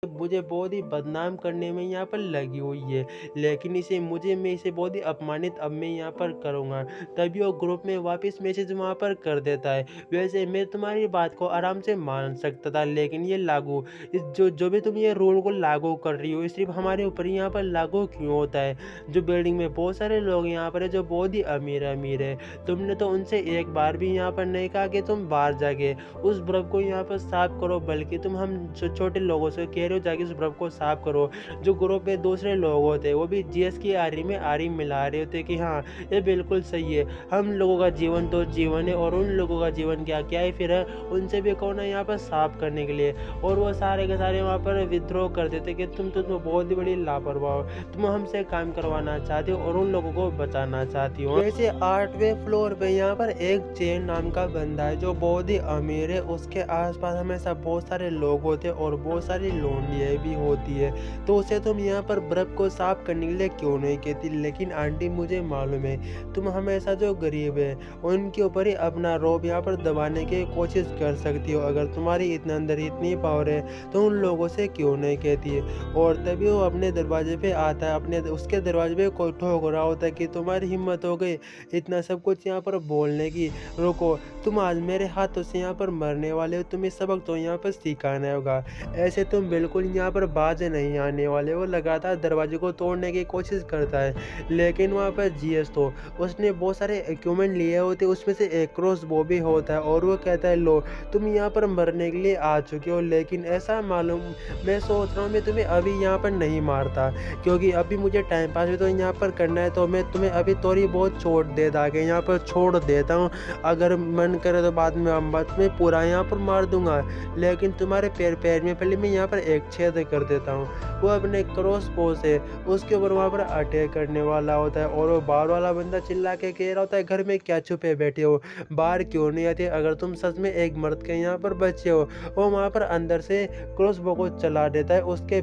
S1: मुझे बहुत ही बदनाम करने में यहाँ पर लगी हुई है, लेकिन मैं इसे बहुत ही अपमानित अब मैं यहाँ पर करूँगा। तभी वो ग्रुप में वापस मैसेज वहाँ पर कर देता है। वैसे मैं तुम्हारी बात को आराम से मान सकता था, लेकिन ये लागू इस जो जो भी तुम ये रूल को लागू कर रही हो, ये सिर्फ हमारे ऊपर ही यहाँ पर लागू क्यों होता है? जो बिल्डिंग में बहुत सारे लोग यहाँ पर है जो बहुत ही अमीर है, तुमने तो उनसे एक बार भी यहाँ पर नहीं कहा कि तुम बाहर जाके उस बर्फ को यहाँ पर साफ करो, बल्कि तुम हम छोटे लोगों से कह रहे हो जाके उस बर्फ को साफ करो। जो ग्रुप में दूसरे लोग होते वो भी जीएस की आरी में आरी मिला रहे होते कि हाँ ये बिल्कुल सही है, हम लोगों का जीवन तो जीवन है और उन लोगों का जीवन क्या क्या है फिर है, उनसे भी कौन है यहाँ पर साफ करने के लिए। और वो सारे के सारे वहाँ पर विद्रोह कर देते कि तुम तो बहुत ही बड़ी लापरवाह हो, तुम हमसे काम करवाना चाहते हो और उन लोगों को बचाना चाहती हो। वैसे 8वें फ्लोर पे यहाँ पर एक चेन नाम का बंदा है जो बहुत ही अमीर है, उसके आसपास हमेशा बहुत सारे लोग होते हैं और बहुत सारी लोनियाँ भी होती है। तो उसे तुम यहाँ पर बर्फ को साफ करने के लिए क्यों नहीं कहती? लेकिन आंटी मुझे मालूम है तुम हमेशा जो गरीब है उनके ऊपर ही अपना रौब यहाँ पर दबाने की कोशिश कर सकती हो। अगर तुम्हारी इतना अंदर इतनी पावर है तो उन लोगों से क्यों नहीं कहती है? और तभी वो अपने दरवाजे पे आता है, अपने उसके दरवाजे पे कोई ठोक रहा होता है कि तुम्हारी हिम्मत हो गई इतना सब कुछ यहाँ पर बोलने की, रुको तुम आज मेरे हाथों से यहाँ पर मरने वाले हो, तुम्हें सबक तो यहाँ पर सिखाना होगा, ऐसे तुम बिल्कुल यहाँ पर बाज नहीं आने वाले। वो लगातार दरवाजे को तोड़ने की कोशिश करता है, लेकिन वहाँ पर जीएस तो उसने बहुत सारे इक्विपमेंट लिए होते, उसमें से एक क्रॉस बो भी होता है और वो कहता है लो तुम यहाँ पर मरने के लिए आ चुके हो, लेकिन ऐसा मालूम मैं सोच रहा हूँ मैं तुम्हें अभी यहाँ पर नहीं मारता, क्योंकि अभी मुझे टाइम पास भी तो यहाँ पर करना है, तो मैं तुम्हें अभी थोड़ी बहुत चोट दे दागे यहाँ पर छोड़ देता हूँ, अगर मन करे तो बाद में मैं पूरा यहाँ पर मार दूंगा, लेकिन तुम्हारे पैर में पहले मैं यहाँ पर एक छेद कर देता हूँ। वो अपने क्रॉस बो से उसके ऊपर वहाँ पर अटैक करने वाला होता है और वो बाहर वाला बंदा चिल्ला के कह रहा होता है, घर में क्या छुपे बैठे हो, बाहर क्यों नहीं आते, अगर तुम सच में एक मर्द के यहाँ पर बचे हो। वो वहाँ पर अंदर से क्रॉस बो को चला देता है उसके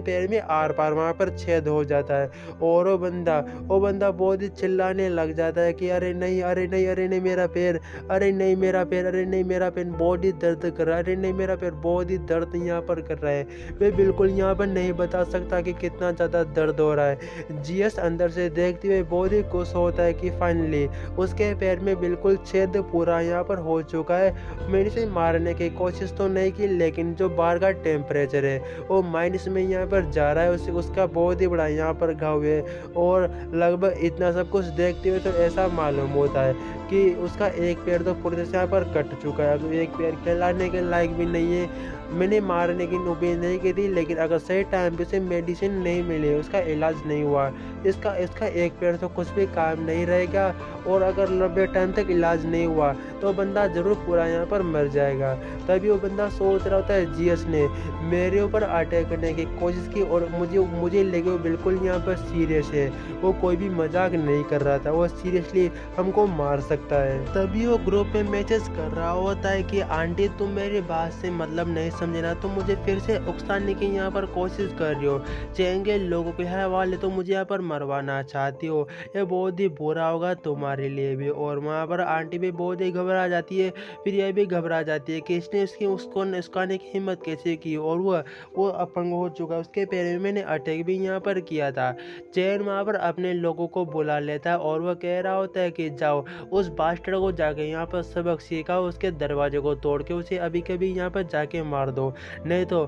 S1: पैर में आर पार वहाँ पर छेद हो जाता है। और वो बंदा बहुत ही चिल्लाने लग जाता है कि अरे नहीं, अरे नहीं, अरे नहीं मेरा पैर, अरे नहीं मेरा पैर, अरे नहीं मेरा पैर बहुत ही दर्द कर रहा है, अरे नहीं मेरा पैर बहुत ही दर्द यहाँ पर कर रहा है। मैं बिल्कुल यहाँ पर नहीं बता सकता कि कितना ज़्यादा दर्द हो रहा है। जीएस अंदर से देखते हुए बहुत ही खुश होता है कि फाइनली उसके पैर में बिल्कुल छेद पूरा यहाँ पर हो चुका है। मैंने इसे मारने की कोशिश तो नहीं की, लेकिन जो बाहर का टेम्परेचर है वो माइनस में यहाँ पर जा रहा है, उसका बहुत ही बड़ा यहाँ पर घाव है। और लगभग इतना सब कुछ देखते हुए तो ऐसा मालूम होता है कि उसका एक पैर तो पूरी तरह से यहाँ पर कट चुका है, अब एक पैर कहलाने के लायक भी नहीं है। मैंने मारने की उम्मीद नहीं की थी, लेकिन अगर सही टाइम पे से मेडिसिन नहीं मिले, उसका इलाज नहीं हुआ, इसका एक पैर तो कुछ भी काम नहीं रहेगा। और अगर लंबे टाइम तक इलाज नहीं हुआ तो बंदा ज़रूर पूरा यहाँ पर मर जाएगा। तभी वो बंदा सोच रहा होता है, जीएस ने मेरे ऊपर अटैक करने की कोशिश की और मुझे लगे वो बिल्कुल यहाँ पर सीरियस है, वो कोई भी मजाक नहीं कर रहा था, वो सीरियसली हमको मार सकता है। तभी वो ग्रुप में मैसेज कर रहा होता है कि आंटी तुम मेरी बात से मतलब नहीं समझना, तुम मुझे फिर से उकसाने की यहाँ पर कोशिश कर रही हो, चेंगे लोगों के हवाले तो मुझे यहाँ पर मरवाना चाहती हो, ये बहुत ही बुरा होगा तुम्हारे लिए भी। और वहाँ पर आंटी भी बहुत ही घबरा जाती है, फिर यह भी घबरा जाती है कि इसने उसको उस्काने की हिम्मत कैसे की, और वो अपंग हो चुका है, उसके पैर में मैंने अटैक भी यहाँ पर किया था। चैन वहाँ पर अपने लोगों को बुला लेता है और वह कह रहा होता है कि जाओ उस बास्टर्ड को जाके यहाँ पर सबक सीखाओ, उसके दरवाजे को तोड़ के उसे अभी कभी यहाँ पर जाके मार दो, नहीं तो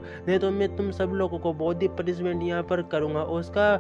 S1: मैं तुम सब लोगों को बहुत ही पनिशमेंट यहाँ पर करूँगा। उसका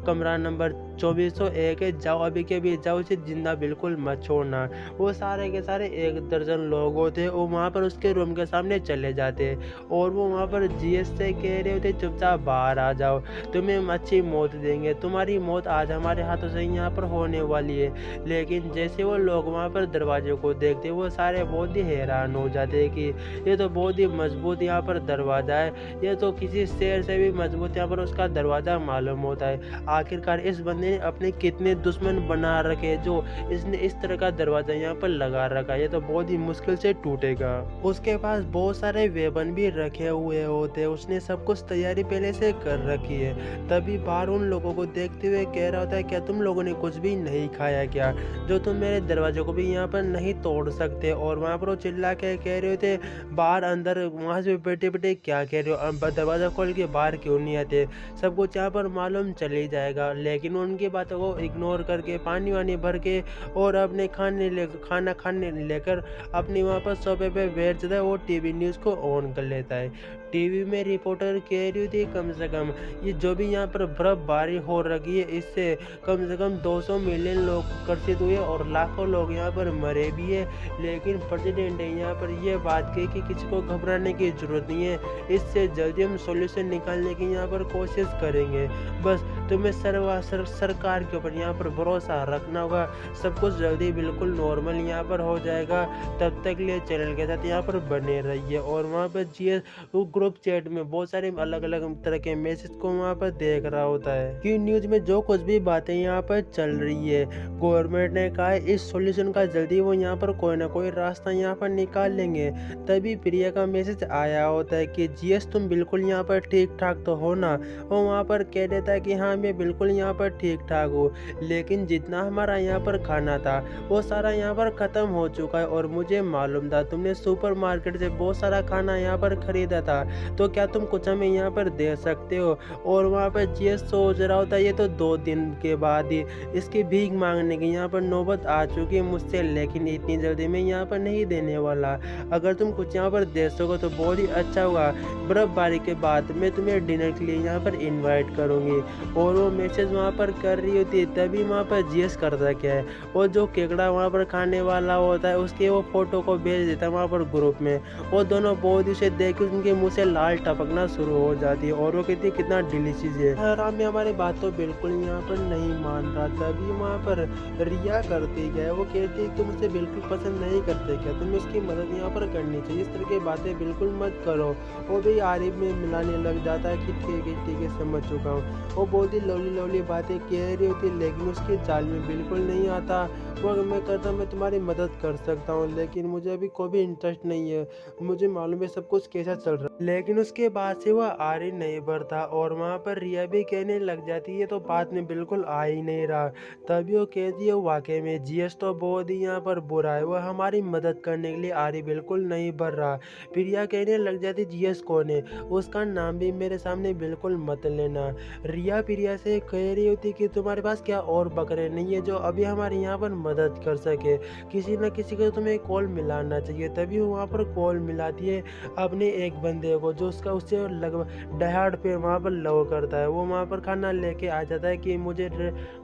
S1: कमरा नंबर 2401 है, जाओ अभी के अभी जाओ, उसे जिंदा बिल्कुल मत छोड़ना। वो सारे के सारे 1 दर्जन लोग होते वो वहाँ पर उसके रूम के सामने चले जाते और वो वहाँ पर जीएस से कह रहे होते चुपचाप बाहर आ जाओ, तुम्हें हम अच्छी मौत देंगे, तुम्हारी मौत आज हमारे हाथों से यहाँ पर होने वाली है। लेकिन जैसे वो लोग वहाँ पर दरवाजे को देखते वो सारे बहुत ही हैरान हो जाते कि ये तो बहुत ही मजबूत यहाँ पर दरवाज़ा है, ये तो किसी शेर से भी मजबूत यहाँ पर उसका दरवाज़ा मालूम होता है। आखिरकार इस बंदे ने अपने कितने दुश्मन बना रखे जो इसने इस तरह का दरवाज़ा यहाँ पर लगा रखा, ये तो बहुत ही मुश्किल से टूटेगा। उसके पास बहुत सारे वेपन भी रखे हुए होते, उसने सब कुछ तैयारी पहले से कर रखी है। तभी बाहर उन लोगों को देखते हुए कह रहा होता है, क्या तुम लोगों ने कुछ भी नहीं खाया क्या, जो तुम मेरे दरवाजे को भी यहाँ पर नहीं तोड़ सकते। और वहाँ पर वो चिल्ला के कह रहे होते बाहर अंदर, वहाँ से बैठे बैठे क्या कह रहे हो, अब दरवाज़ा खोल के बाहर क्यों नहीं आते, सब कुछ यहाँ पर मालूम चले जाएगा। लेकिन उनकी बातों को इग्नोर करके पानी वानी भर के और अपने खाना खाने लेकर अपनी वहाँ पर सोफे पे बैठ जाता है और टीवी न्यूज़ को ऑन कर लेता है। टीवी में रिपोर्टर कह रही थी कम से कम ये जो भी यहाँ पर बर्फबारी हो रही है इससे कम से कम 200 मिलियन लोग आकर्षित हुए और लाखों लोग यहाँ पर मरे भी है। लेकिन प्रेसिडेंट ने यहाँ पर यह बात कही कि किसी को घबराने की जरूरत नहीं है, इससे जल्दी हम सॉल्यूशन निकालने की यहाँ पर कोशिश करेंगे, बस तुम्हें सरकार के ऊपर यहाँ पर भरोसा रखना होगा, सब कुछ जल्दी बिल्कुल नॉर्मल यहाँ पर हो जाएगा। तब तक लिए चैनल के साथ यहाँ पर बने रहिए। और वहाँ पर जीएस ग्रुप चैट में बहुत सारे अलग अलग तरह के मैसेज को वहाँ पर देख रहा होता है कि न्यूज़ में जो कुछ भी बातें यहाँ पर चल रही है, गवर्नमेंट ने कहा है इस सॉल्यूशन का जल्दी वो यहाँ पर कोई ना कोई रास्ता यहाँ पर निकाल लेंगे। तभी प्रिया का मैसेज आया होता है कि जीएस तुम बिल्कुल यहाँ पर ठीक ठाक तो हो ना। वो वहाँ पर कह देता है कि हाँ मैं बिल्कुल यहाँ पर ठीक ठाक हूँ, लेकिन जितना हमारा यहाँ पर खाना था वो सारा यहाँ पर ख़त्म हो चुका है और मुझे मालूम था तुमने सुपरमार्केट से बहुत सारा खाना यहाँ पर खरीदा था, तो क्या तुम कुछ हमें यहाँ पर दे सकते हो। और वहाँ पर जीएस सोच रहा होता है ये तो 2 दिन के बाद ही इसकी भीख मांगने की यहाँ पर नौबत आ चुकी है मुझसे, लेकिन इतनी जल्दी मैं यहाँ पर नहीं देने वाला। अगर तुम कुछ यहाँ पर दे सको तो बहुत ही अच्छा होगा, बर्फबारी के बाद मैं तुम्हें डिनर के लिए यहाँ पर इनवाइट करूँगी। और वो मैसेज वहाँ पर कर रही होती है, तभी वहाँ पर जीएस करता क्या है, और जो केकड़ा वहाँ पर खाने वाला होता है उसके वो फ़ोटो को भेज देता है वहाँ पर ग्रुप में। वो दोनों बहुत ही उसे देख के उनके मुँह से लाल टपकना शुरू हो जाती है और वो कहती है कितना डिलीशियस है। हरामी हमारी बात तो बिल्कुल यहाँ पर नहीं मान रहा, तभी वहाँ पर रिया करती क्या है, वो कहती है तुम उसे बिल्कुल पसंद नहीं करते क्या, तुम्हें उसकी मदद यहाँ पर करनी चाहिए, इस तरह की बातें बिल्कुल मत करो। वो भी आरिफ में मिलाने लग जाता है कि ठीक है समझ चुका हूँ। वो बहुत ही लवली लवली बातें कह रही होती है, लेकिन उसके चाल में बिल्कुल नहीं आता। वो मैं करता मैं तुम्हारी मदद कर सकता हूँ, लेकिन मुझे अभी कोई भी इंटरेस्ट नहीं है, मुझे मालूम है सब कुछ कैसा चल रहा है। लेकिन उसके बाद से वह आरी नहीं भरता और वहाँ पर रिया भी कहने लग जाती है तो बात में बिल्कुल आ ही नहीं रहा। तभी वो कहती है वाकई में जीएस तो बहुत ही यहाँ पर बुरा है, वह हमारी मदद करने के लिए आरी बिल्कुल नहीं भर रहा। प्रिया कहने लग जाती जीएस कौन है, उसका नाम भी मेरे सामने बिल्कुल मत लेना। रिया प्रिया से कह रही होती कि तुम्हारे पास क्या और बकरे नहीं है जो अभी हमारे यहाँ पर मदद कर सके, किसी न किसी को तुम्हें कॉल मिलाना चाहिए। तभी वो वहाँ पर कॉल मिलाती है अपने एक बंदे को जो उसका उससे लगभग दहाड़ पे वहाँ पर लव करता है। वो वहाँ पर खाना लेके आ जाता है कि मुझे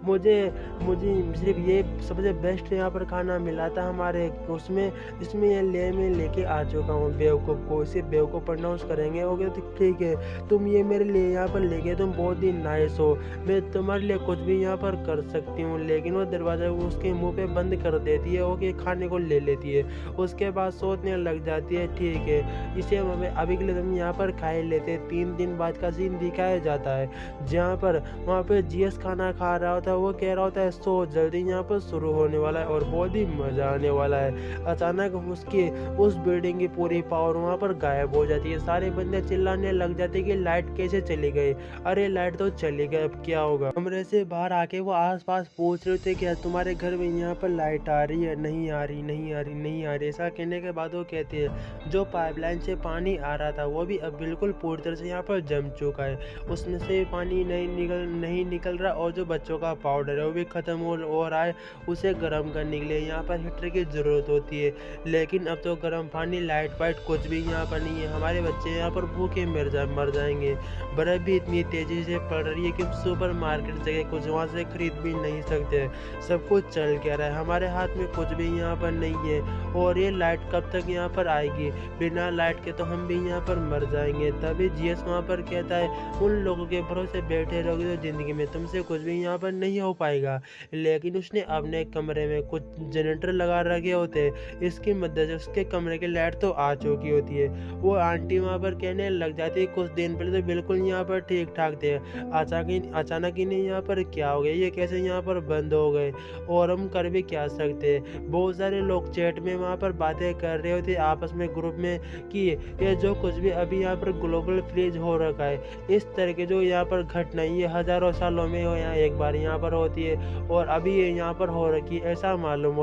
S1: मुझे मुझे सिर्फ ये सबसे बेस्ट यहाँ पर खाना मिला था हमारे उसमें, इसमें ये मैं लेके आ चुका हूँ बेवकूफ़ को, इसे बेवकूफ़ प्रोनाउंस करेंगे। हो गया तो ठीक है, तुम ये मेरे लिए यहाँ पर लेके तुम बहुत ही नाइस हो, मैं तुम्हारे लिए कुछ भी यहाँ पर कर सकती हूँ। लेकिन वो दरवाज़ा उसके मुंह पे बंद कर देती है, वो कि खाने को ले लेती है। उसके बाद सोचने लग जाती है ठीक है इसे हमें अभी के लिए हम यहाँ पर खाए लेते हैं। 3 दिन बाद का सीन दिखाया जाता है जहाँ पर वहाँ पे जीएस खाना खा रहा होता है, वो कह रहा होता है सो जल्दी यहाँ पर शुरू होने वाला है और बहुत ही मज़ा आने वाला है। अचानक उसकी उस बिल्डिंग की पूरी पावर वहाँ पर गायब हो जाती है। सारे बंदे चिल्लाने लग जाते हैं कि लाइट कैसे चली गई, अरे लाइट तो चली गई अब क्या होगा। कमरे से बाहर आके वो आसपास पूछ रहे थे क्या तुम्हारे घर में यहाँ पर लाइट आ रही है, नहीं आ रही नहीं आ रही नहीं आ रही। ऐसा कहने के बाद वो कहते हैं जो पाइपलाइन से पानी आ रहा था वो भी अब बिल्कुल पूरी तरह से यहाँ पर जम चुका है, उसमें से पानी नहीं निकल रहा और जो बच्चों का पाउडर है वो भी ख़त्म हो रहा है, उसे गर्म करने के लिए यहाँ पर हीटर की ज़रूरत होती है। लेकिन अब तो गर्म पानी लाइट वाइट कुछ भी यहाँ पर नहीं है, हमारे बच्चे यहाँ पर भूखे मर जाएंगे। बर्फ़ भी इतनी तेज़ी से पड़ रही है कि सुपर मार्केट जगह कुछ वहाँ से खरीद भी नहीं सकते, सब कुछ चल क्या रहा है, हमारे हाथ में कुछ भी यहाँ पर नहीं है और ये लाइट कब तक यहाँ पर आएगी, बिना लाइट के तो हम भी यहाँ पर मर जाएंगे। तभी जीएस वहाँ पर कहता है उन लोगों के भरोसे बैठे रहोगे तो ज़िंदगी में तुमसे कुछ भी यहाँ पर नहीं हो पाएगा। लेकिन उसने अपने कमरे में कुछ जनरेटर लगा रखे होते हैं, इसकी मदद से उसके कमरे की लाइट तो आ चुकी होती है। वो आंटी वहाँ पर कहने लग जाती है कुछ दिन पहले तो बिल्कुल यहाँ पर ठीक ठाक थे, अचानक ही नहीं यहाँ पर क्या हो गया, ये कैसे यहाँ पर बंद हो गए और हम कर भी क्या सकते। बहुत सारे लोग चैट में वहाँ पर बातें कर रहे होते आपस में ग्रुप में कि ये जो कुछ भी अभी यहाँ पर ग्लोबल फ्रीज हो रखा है, इस तरह के जो यहाँ पर घटना ये हज़ारों सालों में हो यहाँ एक बार यहाँ पर होती है और अभी ये यहाँ पर हो रखी है, ऐसा मालूम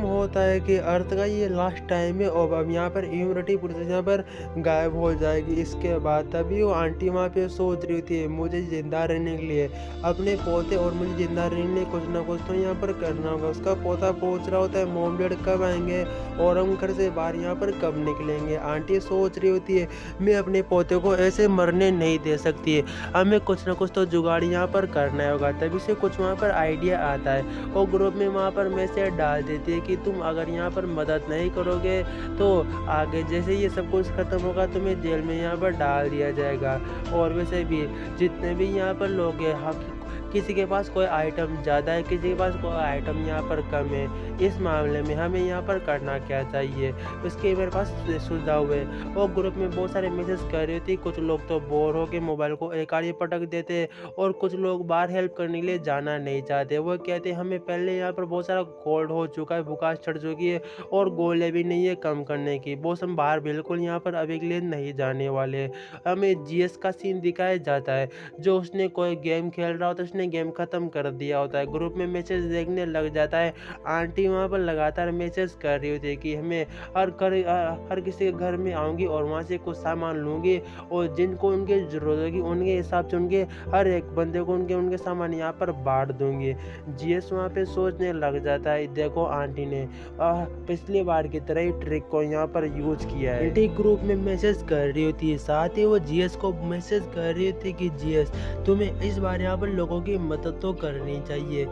S1: होता है कि अर्थ का ये लास्ट टाइम है और अब यहाँ पर ह्यूमनिटी पूरी तरह यहाँ पर गायब हो जाएगी। इसके बाद तभी वो आंटी वहाँ पे सोच रही थी मुझे ज़िंदा रहने के लिए अपने पोते और मुझे ज़िंदा रहने के लिए कुछ ना कुछ तो यहाँ पर करना होगा। उसका पोता पूछ रहा होता है मॉम डैड कब आएंगे और हम घर से बाहर यहाँ पर कब निकलेंगे। आंटी सोच रही होती है मैं अपने पोते को ऐसे मरने नहीं दे सकती है, हमें कुछ ना कुछ तो जुगाड़ यहाँ पर करना होगा। तभी से कुछ वहाँ पर आइडिया आता है और ग्रुप में वहाँ पर मैसेज डाल देती है कि तुम अगर यहाँ पर मदद नहीं करोगे तो आगे जैसे ये सब कुछ ख़त्म होगा तुम्हें जेल में यहाँ पर डाल दिया जाएगा। और वैसे भी जितने भी यहाँ पर लोग हैं किसी के पास कोई आइटम ज़्यादा है, किसी के पास कोई आइटम यहाँ पर कम है, इस मामले में हमें यहाँ पर करना क्या चाहिए, उसके मेरे पास सुझाव है। और ग्रुप में बहुत सारे मैसेज कर रही थी, कुछ लोग तो बोर हो के मोबाइल को एक आड़े पटक देते और कुछ लोग बाहर हेल्प करने के लिए जाना नहीं चाहते। वो कहते हमें पहले यहाँ पर बहुत सारा कोल्ड हो चुका है, बुखार चढ़ चुकी है और गोले भी नहीं है कम करने की, बॉस हम बाहर बिल्कुल यहाँ पर अभी के लिए नहीं जाने वाले। हमें जीएस का सीन दिखाया जाता है जो उसने कोई गेम खेल रहा होता है, उसने गेम ख़त्म कर दिया होता है, ग्रुप में मैसेज देखने लग जाता है। आंटी आंटी वहाँ पर लगातार मैसेज कर रही होती है कि हमें हर किसी के घर में आऊँगी और वहाँ से कुछ सामान लूँगी और जिनको उनकी ज़रूरत होगी उनके हिसाब से उनके हर एक बंदे को उनके सामान यहाँ पर बाँट दूँगी। जीएस वहाँ पे सोचने लग जाता है, देखो आंटी ने पिछली बार की तरह ही ट्रिक को यहाँ पर यूज़ किया है। आंटी ग्रुप में मैसेज कर रही होती है, साथ ही वो जीएस को मैसेज कर रही होती है कि जीएस तुम्हें इस बार यहाँ पर लोगों की मदद तो करनी चाहिए।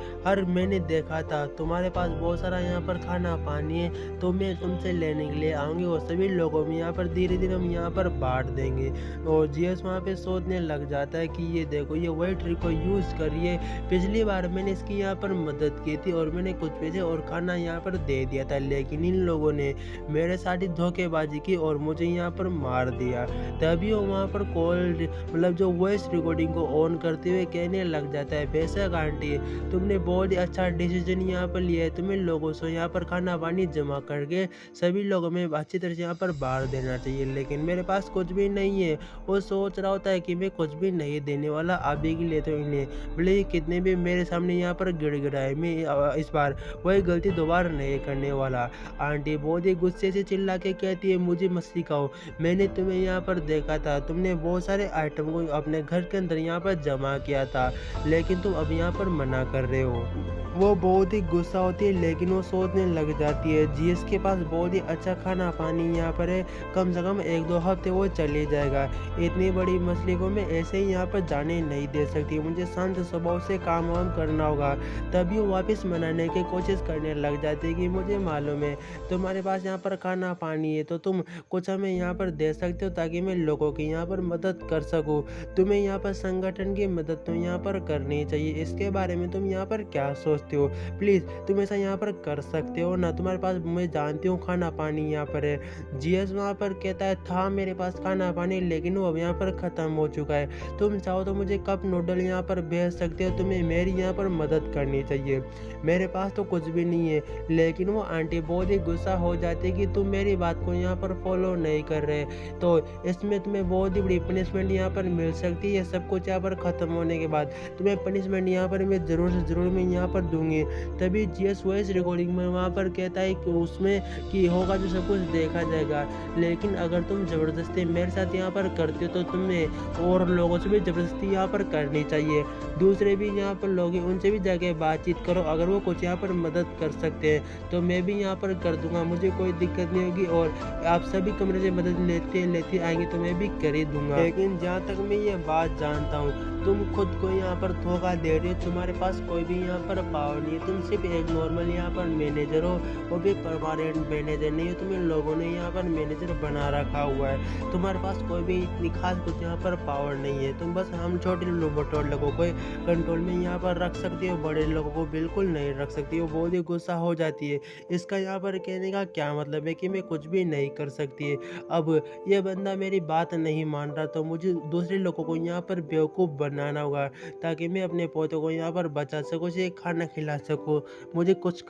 S1: मैंने देखा था तुम्हारे पास बहुत सारा यहाँ पर खाना पानी है, तो मैं तुमसे लेने के लिए आऊँगी और सभी लोगों में यहाँ पर धीरे धीरे हम यहाँ पर बांट देंगे। और जीएस वहाँ पे सोचने लग जाता है कि ये देखो ये वही ट्रिक को यूज़ करिए, पिछली बार मैंने इसकी यहाँ पर मदद की थी और मैंने कुछ पैसे और खाना यहाँ पर दे दिया था, लेकिन इन लोगों ने मेरे साथ ही धोखेबाजी की और मुझे यहाँ पर मार दिया। तभी वो वहाँ पर कॉल जो वॉइस रिकॉर्डिंग को ऑन करते हुए कहने लग जाता है, बेशक आंटी तुमने बहुत ही अच्छा डिसीजन यहाँ पर लिया है, तुम्हें लोगों से यहाँ पर खाना पानी जमा करके सभी लोगों में अच्छी तरह से यहाँ पर बांट देना चाहिए, लेकिन मेरे पास कुछ भी नहीं है। वो सोच रहा होता है कि मैं कुछ भी नहीं देने वाला अभी के लिए, तो इन्हें भले ही कितने भी मेरे सामने यहाँ पर गिड़गिड़ाए, मैं इस बार वही गलती दोबारा नहीं करने वाला। आंटी बहुत ही गुस्से से चिल्ला के कहती है, मुझे मत सिखाओ, मैंने तुम्हें यहाँ पर देखा था, तुमने बहुत सारे आइटम को अपने घर के अंदर यहाँ पर जमा किया था, लेकिन तुम अब यहाँ पर मना कर रहे हो। वो बहुत ही गुस्सा होती है, लेकिन वो सोचने लग जाती है जीएस के पास बहुत ही अच्छा खाना पानी यहाँ पर है, कम से कम 1-2 हफ्ते वो चले जाएगा, इतनी बड़ी मछली को मैं ऐसे ही यहाँ पर जाने नहीं दे सकती, मुझे शांत स्वभाव से काम वाम करना होगा। तभी वो वापस मनाने की कोशिश करने लग जाती है कि मुझे मालूम है तुम्हारे पास यहाँ पर खाना पानी है, तो तुम कुछ हमें यहाँ पर दे सकते हो ताकि मैं लोगों की यहाँ पर मदद कर सकूँ। तुम्हें यहाँ पर संगठन की मदद तो यहाँ पर करनी चाहिए, इसके बारे में तुम यहाँ पर क्या सोचते हो? प्लीज़ तुम ऐसा यहाँ पर कर सकते हो ना, तुम्हारे पास मैं जानती हूँ खाना पानी यहाँ पर है। जीएस वहाँ पर कहता है, था मेरे पास खाना पानी, लेकिन वो अब यहाँ पर ख़त्म हो चुका है, तुम चाहो तो मुझे कप नूडल यहाँ पर भेज सकते हो, तुम्हें मेरी यहाँ पर मदद करनी चाहिए, मेरे पास तो कुछ भी नहीं है। लेकिन वो आंटी बहुत ही गुस्सा हो जाती है कि तुम मेरी बात को यहाँ पर फॉलो नहीं कर रहे, तो इसमें तुम्हें बहुत ही बड़ी पनिशमेंट यहाँ पर मिल सकती है। सब कुछ यहाँ पर ख़त्म होने के बाद तुम्हें पनिशमेंट यहाँ पर मैं ज़रूर से ज़रूर मैं यहाँ पर दूंगी। तभी जीएस वॉइस रिकॉर्डिंग में वहाँ पर कहता है कि उसमें कि होगा जो सब कुछ देखा जाएगा, लेकिन अगर तुम ज़बरदस्ती मेरे साथ यहाँ पर करते हो तो तुम्हें और लोगों से भी ज़बरदस्ती यहाँ पर करनी चाहिए, दूसरे भी यहाँ पर लोग हैं उनसे भी जाके बातचीत करो, अगर वो कुछ यहाँ पर मदद कर सकते हैं तो मैं भी यहाँ पर कर दूंगा, मुझे कोई दिक्कत नहीं होगी, और आप सभी कमरे से मदद लेते आएंगे तो मैं भी कर ही दूंगा। लेकिन जहाँ तक मैं ये बात जानता हूँ, तुम खुद को यहाँ पर धोखा दे रहे हो, तुम्हारे पास कोई भी यहाँ पर पावर नहीं है, तुम सिर्फ एक नॉर्मल यहाँ पर मैनेजर हो, वो भी परमानेंट मैनेजर नहीं है, तुम्हें लोगों ने यहाँ पर मैनेजर बना रखा हुआ है, तुम्हारे पास कोई भी इतनी खास कुछ यहाँ पर पावर नहीं है, तुम बस हम छोटे बटोर लोगों को कंट्रोल में यहाँ पर रख सकती हो, बड़े लोगों को बिल्कुल नहीं रख सकती हो। बहुत ही गुस्सा हो जाती है, इसका यहाँ पर कहने का क्या मतलब है कि मैं कुछ भी नहीं कर सकती है। अब ये बंदा मेरी बात नहीं मान रहा, तो मुझे दूसरे लोगों को यहाँ पर बेवकूफ़ बनाना होगा ताकि मैं अपने पोतों को यहाँ पर बचा सकूँ, उसे खाना खिला सकूँ, मुझे कुछ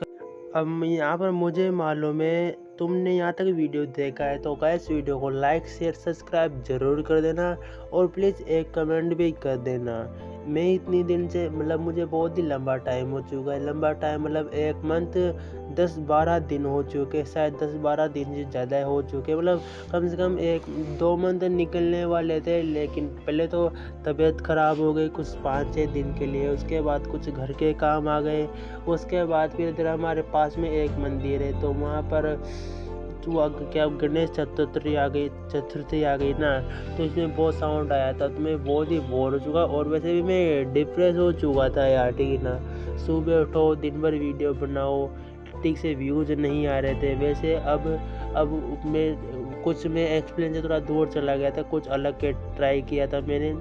S1: अब यहाँ पर मुझे मालूम है तुमने यहाँ तक वीडियो देखा है, तो गाइस वीडियो को लाइक शेयर सब्सक्राइब ज़रूर कर देना और प्लीज़ एक कमेंट भी कर देना। मैं इतनी दिन से मुझे बहुत ही लंबा टाइम हो चुका है, लंबा टाइम 1 मंथ 10-12 दिन हो चुके, शायद 10-12 दिन से ज़्यादा हो चुके, कम से कम 1-2 मंथ निकलने वाले थे, लेकिन पहले तो तबीयत ख़राब हो गई कुछ 5-6 दिन के लिए, उसके बाद कुछ घर के काम आ गए, उसके बाद फिर इधर हमारे पास में एक मंदिर है तो वहाँ पर क्या गणेश चतुर्थी आ गई ना, तो इसमें बहुत साउंड आया था, तो मैं बहुत ही बोर हो चुका, और वैसे भी मैं डिप्रेस हो चुका था यार, ठीक है ना। सुबह उठो, दिन भर वीडियो बनाओ, ठीक से व्यूज़ नहीं आ रहे थे। वैसे अब मैं एक्सप्लेन से थोड़ा दूर चला गया था, कुछ अलग के ट्राई किया था मैंने,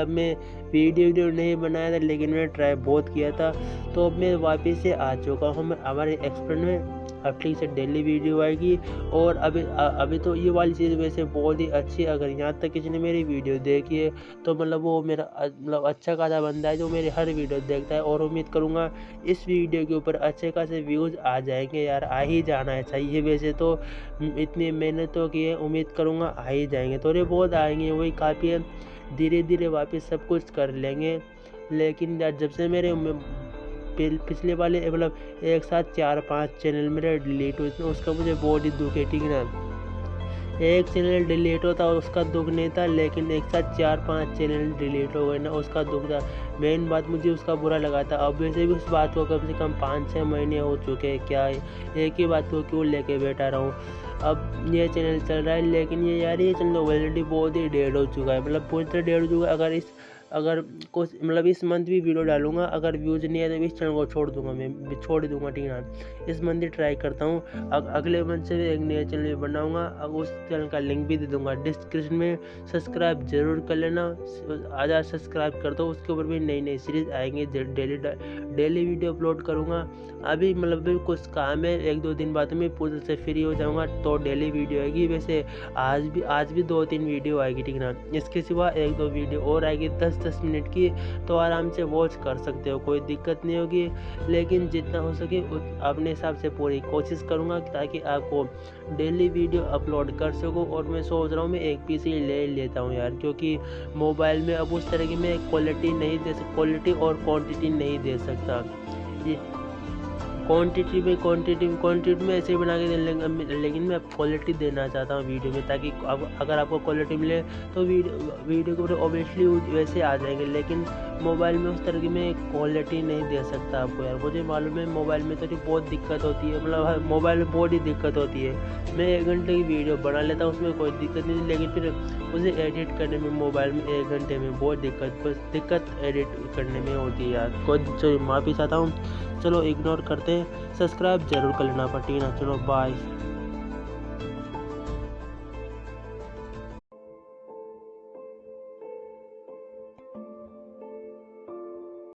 S1: मैं वीडियो नहीं बनाया था, लेकिन मैंने ट्राई बहुत किया था। तो अब मैं वापस से आ चुका हूँ हमारे एक्सप्लेन में, अब ठीक से डेली वीडियो आएगी। और अभी तो ये वाली चीज़ वैसे बहुत ही अच्छी, अगर यहाँ तक किसी ने मेरी वीडियो देखी है तो वो मेरा अच्छा खासा बंदा है जो मेरे हर वीडियो देखता है, और उम्मीद करूँगा इस वीडियो के ऊपर अच्छे खासे व्यूज़ आ जाएंगे यार, आ ही जाना चाहिए। वैसे तो इतनी मेहनत तो की है, उम्मीद करूँगा आ ही जाएंगे, थोड़े बहुत आएंगे वही काफ़ी है, धीरे धीरे वापस सब कुछ कर लेंगे। लेकिन यार जब से मेरे पिछले वाले मतलब एक साथ 4-5 चैनल मेरे डिलीट हुए थे, उसका मुझे बहुत ही दुख है, ठीक है ना। एक चैनल डिलीट होता उसका दुख नहीं था, लेकिन एक साथ 4-5 चैनल डिलीट हो गए ना, उसका दुख था। मेन बात मुझे उसका बुरा लगा था। अब वैसे भी उस बात को कम से कम 5-6 महीने हो चुके हैं, क्या एक ही बात को क्यों लेके बैठा रहा हूँ। अब ये चैनल चल रहा है, लेकिन ये चैनल ऑलरेडी बहुत ही डेड हो चुका है, मतलब पूरी तरह डेड हो चुका है। अगर कुछ मतलब इस मंथ भी वीडियो डालूंगा, अगर व्यूज़ नहीं आए तो इस चैनल को छोड़ दूंगा, मैं छोड़ दूंगा, ठीक है ना। इस मंथ ही ट्राई करता हूँ, अगले मंथ से एक नया चैनल बनाऊंगा, उस चैनल का लिंक भी दे दूंगा डिस्क्रिप्शन में। सब्सक्राइब जरूर कर लेना, आधा सब्सक्राइब कर दो, उसके ऊपर भी नई नई सीरीज आएंगे, डेली वीडियो अपलोड करूँगा। अभी मतलब कुछ काम है, 1-2 दिन बाद मैं पूरे से फ्री हो जाऊँगा तो डेली वीडियो आएगी। वैसे आज भी 2-3 वीडियो आएगी, ठीक है ना। इसके सिवा 1-2 वीडियो और आएगी 10-10 मिनट की, तो आराम से वॉच कर सकते हो, कोई दिक्कत नहीं होगी। लेकिन जितना हो सके अपने हिसाब से पूरी कोशिश करूँगा ताकि आपको डेली वीडियो अपलोड कर सकूँ। और मैं सोच रहा हूँ मैं एक पीसी ले लेता हूँ यार, क्योंकि मोबाइल में अब उस तरह की मैं क्वालिटी और क्वांटिटी नहीं दे सकता। ये क्वांटिटी में ऐसे ही बना के दे लेंगे, लेकिन मैं क्वालिटी देना चाहता हूँ वीडियो में, ताकि अगर आपको क्वालिटी मिले तो वीडियो के ऊपर ऑब्वियसली वैसे आ जाएंगे। लेकिन मोबाइल में उस तरह की मैं क्वालिटी नहीं दे सकता आपको यार, मुझे मालूम है। मोबाइल में तो बहुत दिक्कत होती है, मतलब मोबाइल में बहुत ही दिक्कत होती है। मैं 1 घंटे की वीडियो बना लेता हूँ, उसमें कोई दिक्कत नहीं, लेकिन फिर उसे एडिट करने में मोबाइल में 1 घंटे में बहुत दिक्कत एडिट करने में होती है यार। कोई माफ़ी चाहता हूँ, चलो इग्नोर करते हैं। सब्सक्राइब जरूर कर लेना, पर ठीक है ना। चलो बाय।